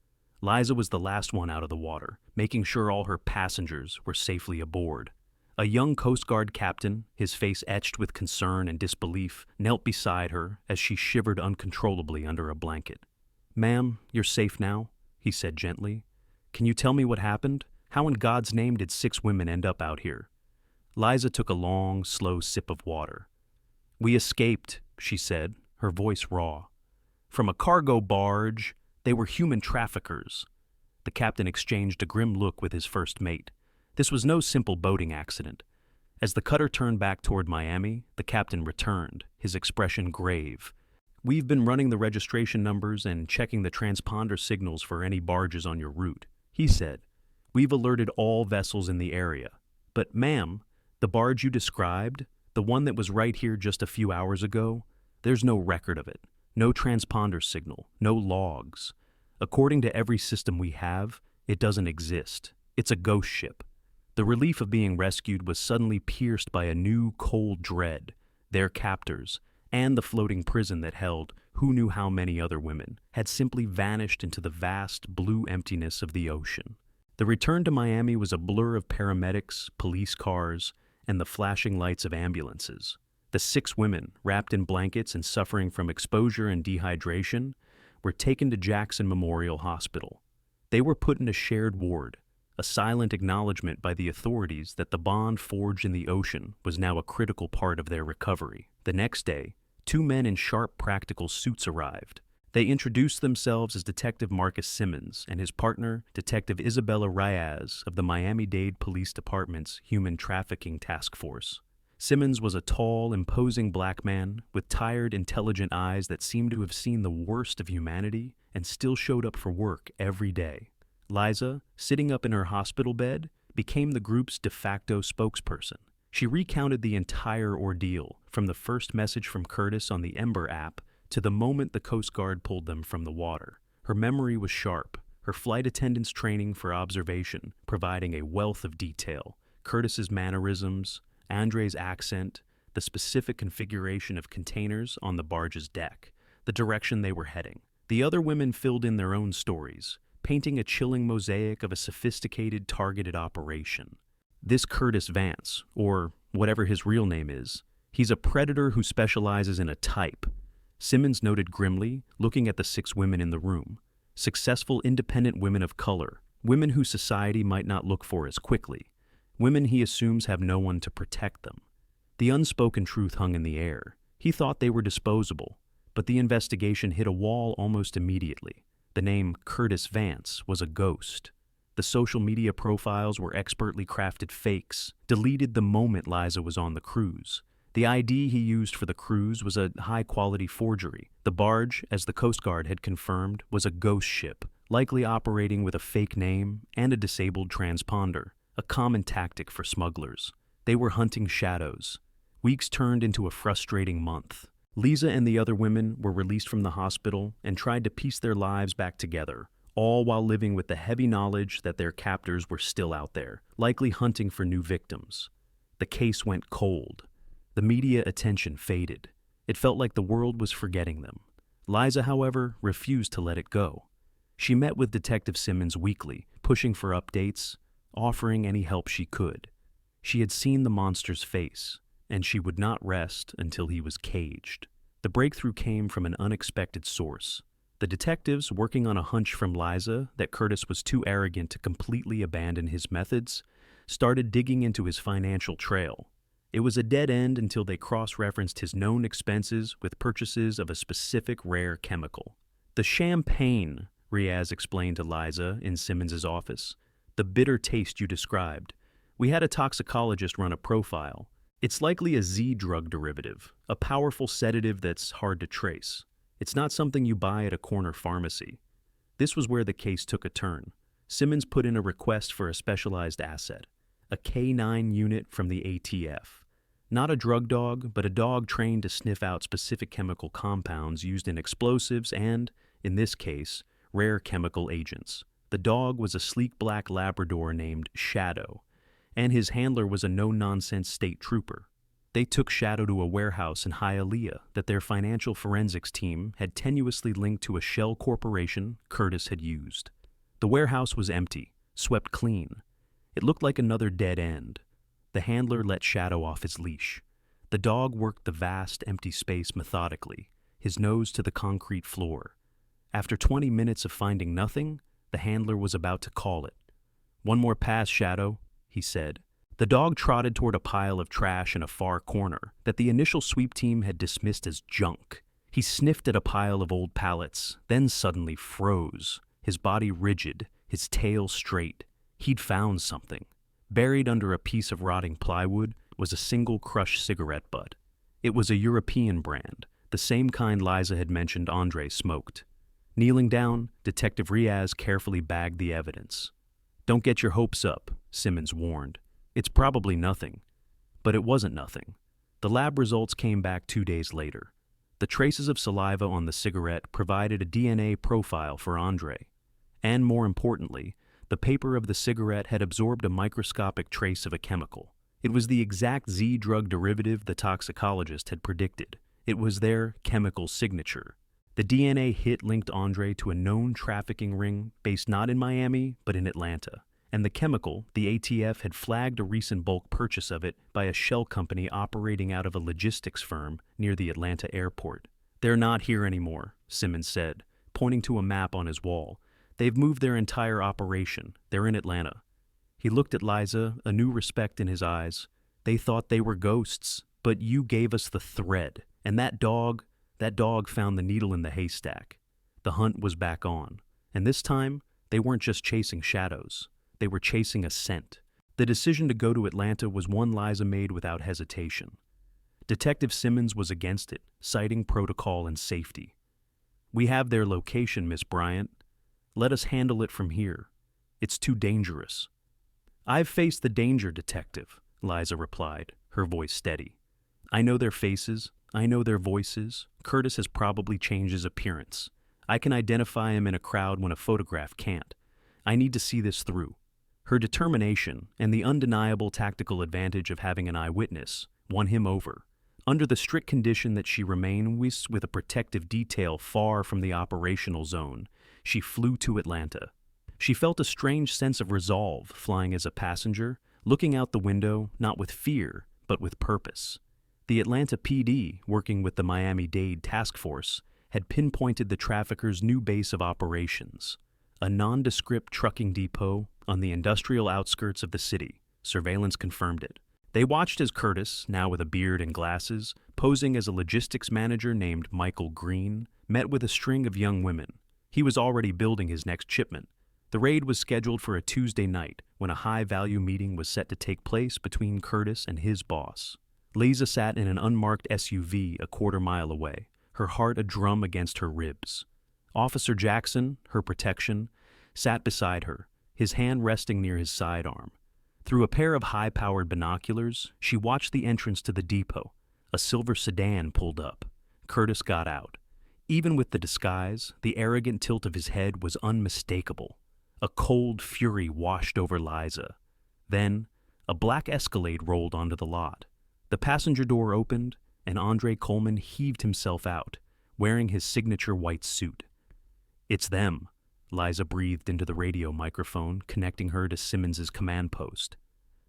Liza was the last one out of the water, making sure all her passengers were safely aboard. A young Coast Guard captain, his face etched with concern and disbelief, knelt beside her as she shivered uncontrollably under a blanket. "Ma'am, you're safe now," he said gently. "Can you tell me what happened? How in God's name did 6 women end up out here?" Liza took a long, slow sip of water. "We escaped," she said, her voice raw. "From a cargo barge. They were human traffickers." The captain exchanged a grim look with his first mate. This was no simple boating accident. As the cutter turned back toward Miami, the captain returned, his expression grave. "We've been running the registration numbers and checking the transponder signals for any barges on your route," he said. "We've alerted all vessels in the area. But, ma'am, the barge you described, the one that was right here just a few hours ago, there's no record of it, no transponder signal, no logs. According to every system we have, it doesn't exist. It's a ghost ship." The relief of being rescued was suddenly pierced by a new, cold dread. Their captors, and the floating prison that held who knew how many other women, had simply vanished into the vast, blue emptiness of the ocean. The return to Miami was a blur of paramedics, police cars, and the flashing lights of ambulances. The 6 women, wrapped in blankets and suffering from exposure and dehydration, were taken to Jackson Memorial Hospital. They were put in a shared ward, a silent acknowledgement by the authorities that the bond forged in the ocean was now a critical part of their recovery. The next day, 2 men in sharp, practical suits arrived. They introduced themselves as Detective Marcus Simmons and his partner, Detective Isabella Reyes of the Miami-Dade Police Department's Human Trafficking Task Force. Simmons was a tall, imposing black man with tired, intelligent eyes that seemed to have seen the worst of humanity and still showed up for work every day. Liza, sitting up in her hospital bed, became the group's de facto spokesperson. She recounted the entire ordeal, from the first message from Curtis on the Ember app to the moment the Coast Guard pulled them from the water. Her memory was sharp, her flight attendant's training for observation providing a wealth of detail. Curtis's mannerisms, Andre's accent, the specific configuration of containers on the barge's deck, the direction they were heading. The other women filled in their own stories, painting a chilling mosaic of a sophisticated, targeted operation. This Curtis Vance, or whatever his real name is, he's a predator who specializes in a type. Simmons noted grimly, looking at the 6 women in the room. Successful, independent women of color, women who society might not look for as quickly, women he assumes have no one to protect them. The unspoken truth hung in the air. He thought they were disposable, but the investigation hit a wall almost immediately. The name Curtis Vance was a ghost. The social media profiles were expertly crafted fakes, deleted the moment Liza was on the cruise. The ID he used for the cruise was a high-quality forgery. The barge, as the Coast Guard had confirmed, was a ghost ship, likely operating with a fake name and a disabled transponder, a common tactic for smugglers. They were hunting shadows. Weeks turned into a frustrating month. Liza and the other women were released from the hospital and tried to piece their lives back together, all while living with the heavy knowledge that their captors were still out there, likely hunting for new victims. The case went cold. The media attention faded. It felt like the world was forgetting them. Liza, however, refused to let it go. She met with Detective Simmons weekly, pushing for updates, offering any help she could. She had seen the monster's face, and she would not rest until he was caged. The breakthrough came from an unexpected source. The detectives, working on a hunch from Liza that Curtis was too arrogant to completely abandon his methods, started digging into his financial trail. It was a dead end until they cross-referenced his known expenses with purchases of a specific rare chemical. "The champagne," Riaz explained to Liza in Simmons's office. "The bitter taste you described. We had a toxicologist run a profile. It's likely a Z drug derivative, a powerful sedative that's hard to trace. It's not something you buy at a corner pharmacy." This was where the case took a turn. Simmons put in a request for a specialized asset, a K9 unit from the ATF. Not a drug dog, but a dog trained to sniff out specific chemical compounds used in explosives and, in this case, rare chemical agents. The dog was a sleek black Labrador named Shadow, and his handler was a no-nonsense state trooper. They took Shadow to a warehouse in Hialeah that their financial forensics team had tenuously linked to a shell corporation Curtis had used. The warehouse was empty, swept clean. It looked like another dead end. The handler let Shadow off his leash. The dog worked the vast, empty space methodically, his nose to the concrete floor. After 20 minutes of finding nothing, the handler was about to call it. "One more pass, Shadow," he said. The dog trotted toward a pile of trash in a far corner that the initial sweep team had dismissed as junk. He sniffed at a pile of old pallets, then suddenly froze, his body rigid, his tail straight. He'd found something. Buried under a piece of rotting plywood was a single crushed cigarette butt. It was a European brand, the same kind Liza had mentioned Andre smoked. Kneeling down, Detective Riaz carefully bagged the evidence. "Don't get your hopes up," Simmons warned. "It's probably nothing." But it wasn't nothing. The lab results came back 2 days later. The traces of saliva on the cigarette provided a DNA profile for Andre. And more importantly, the paper of the cigarette had absorbed a microscopic trace of a chemical. It was the exact Z drug derivative the toxicologist had predicted. It was their chemical signature. The DNA hit linked Andre to a known trafficking ring based not in Miami, but in Atlanta. And the chemical, the ATF had flagged a recent bulk purchase of it by a shell company operating out of a logistics firm near the Atlanta airport. "They're not here anymore," Simmons said, pointing to a map on his wall. "They've moved their entire operation. They're in Atlanta." He looked at Liza, a new respect in his eyes. "They thought they were ghosts, but you gave us the thread. And that dog found the needle in the haystack." The hunt was back on. And this time, they weren't just chasing shadows. They were chasing a scent. The decision to go to Atlanta was one Liza made without hesitation. Detective Simmons was against it, citing protocol and safety. "We have their location, Miss Bryant. Let us handle it from here. It's too dangerous." "I've faced the danger, Detective," Liza replied, her voice steady. "I know their faces. I know their voices. Curtis has probably changed his appearance. I can identify him in a crowd when a photograph can't. I need to see this through." Her determination and the undeniable tactical advantage of having an eyewitness won him over. Under the strict condition that she remain with a protective detail far from the operational zone, she flew to Atlanta. She felt a strange sense of resolve flying as a passenger, looking out the window not with fear, but with purpose. The Atlanta PD, working with the Miami-Dade Task Force, had pinpointed the traffickers' new base of operations, a nondescript trucking depot on the industrial outskirts of the city. Surveillance confirmed it. They watched as Curtis, now with a beard and glasses, posing as a logistics manager named Michael Green, met with a string of young women. He was already building his next shipment. The raid was scheduled for a Tuesday night when a high-value meeting was set to take place between Curtis and his boss. Liza sat in an unmarked SUV a quarter-mile away, her heart a drum against her ribs. Officer Jackson, her protection, sat beside her, his hand resting near his sidearm. Through a pair of high-powered binoculars, she watched the entrance to the depot. A silver sedan pulled up. Curtis got out. Even with the disguise, the arrogant tilt of his head was unmistakable. A cold fury washed over Liza. Then, a black Escalade rolled onto the lot. The passenger door opened, and Andre Coleman heaved himself out, wearing his signature white suit. "It's them," Liza breathed into the radio microphone, connecting her to Simmons's command post.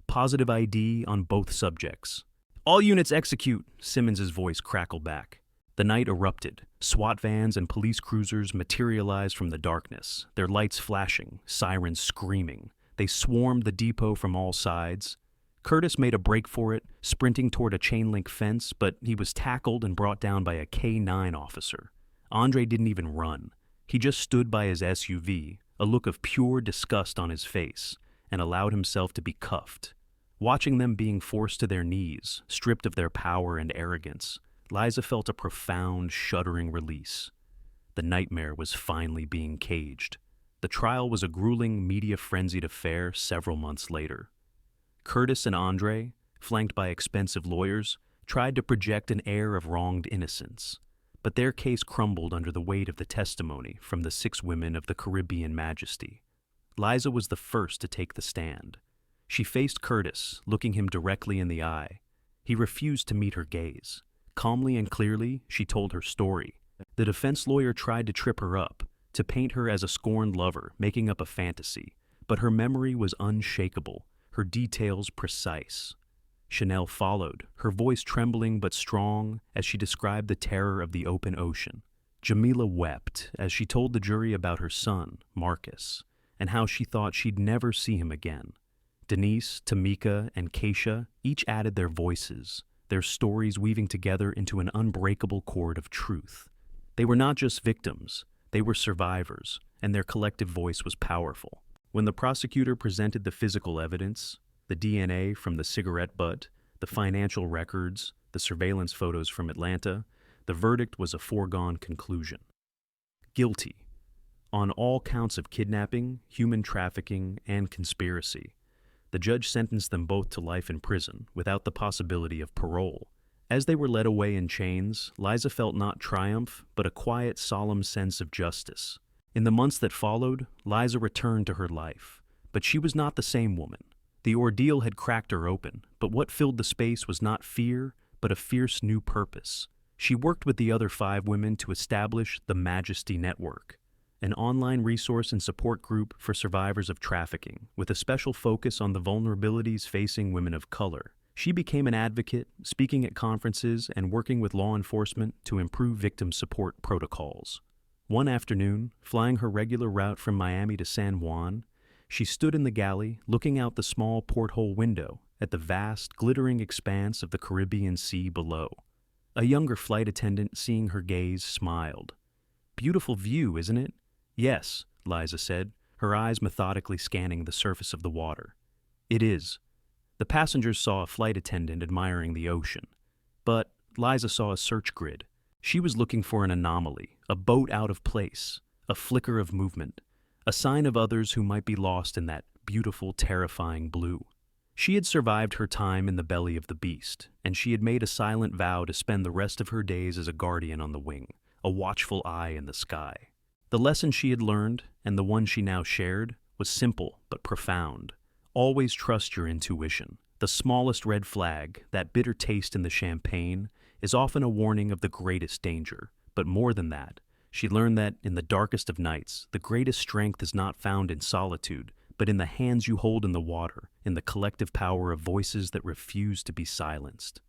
"Positive ID on both subjects." "All units execute," Simmons's voice crackled back. The night erupted. SWAT vans and police cruisers materialized from the darkness, their lights flashing, sirens screaming. They swarmed the depot from all sides. Curtis made a break for it, sprinting toward a chain-link fence, but he was tackled and brought down by a K9 officer. Andre didn't even run. He just stood by his SUV, a look of pure disgust on his face, and allowed himself to be cuffed. Watching them being forced to their knees, stripped of their power and arrogance, Liza felt a profound, shuddering release. The nightmare was finally being caged. The trial was a grueling, media-frenzied affair several months later. Curtis and Andre, flanked by expensive lawyers, tried to project an air of wronged innocence. But their case crumbled under the weight of the testimony from the 6 women of the Caribbean Majesty. Liza was the first to take the stand. She faced Curtis, looking him directly in the eye. He refused to meet her gaze. Calmly and clearly, she told her story. The defense lawyer tried to trip her up, to paint her as a scorned lover, making up a fantasy. But her memory was unshakable, her details precise. Chanel followed, her voice trembling but strong as she described the terror of the open ocean. Jamila wept as she told the jury about her son, Marcus, and how she thought she'd never see him again. Denise, Tamika, and Keisha each added their voices, their stories weaving together into an unbreakable cord of truth. They were not just victims, they were survivors, and their collective voice was powerful. When the prosecutor presented the physical evidence, the DNA from the cigarette butt, the financial records, the surveillance photos from Atlanta, the verdict was a foregone conclusion. Guilty. On all counts of kidnapping, human trafficking, and conspiracy. The judge sentenced them both to life in prison, without the possibility of parole. As they were led away in chains, Liza felt not triumph, but a quiet, solemn sense of justice. In the months that followed, Liza returned to her life. But she was not the same woman. The ordeal had cracked her open, but what filled the space was not fear, but a fierce new purpose. She worked with the other 5 women to establish the Majesty Network, an online resource and support group for survivors of trafficking, with a special focus on the vulnerabilities facing women of color. She became an advocate, speaking at conferences and working with law enforcement to improve victim support protocols. One afternoon, flying her regular route from Miami to San Juan, she stood in the galley, looking out the small porthole window at the vast, glittering expanse of the Caribbean Sea below. A younger flight attendant, seeing her gaze, smiled. "Beautiful view, isn't it?" "Yes," Liza said, her eyes methodically scanning the surface of the water. "It is." The passengers saw a flight attendant admiring the ocean. But Liza saw a search grid. She was looking for an anomaly, a boat out of place, a flicker of movement, a sign of others who might be lost in that beautiful, terrifying blue. She had survived her time in the belly of the beast, and she had made a silent vow to spend the rest of her days as a guardian on the wing, a watchful eye in the sky. The lesson she had learned, and the one she now shared, was simple but profound. Always trust your intuition. The smallest red flag, that bitter taste in the champagne, is often a warning of the greatest danger. But more than that, she learned that in the darkest of nights, the greatest strength is not found in solitude, but in the hands you hold in the water, in the collective power of voices that refuse to be silenced.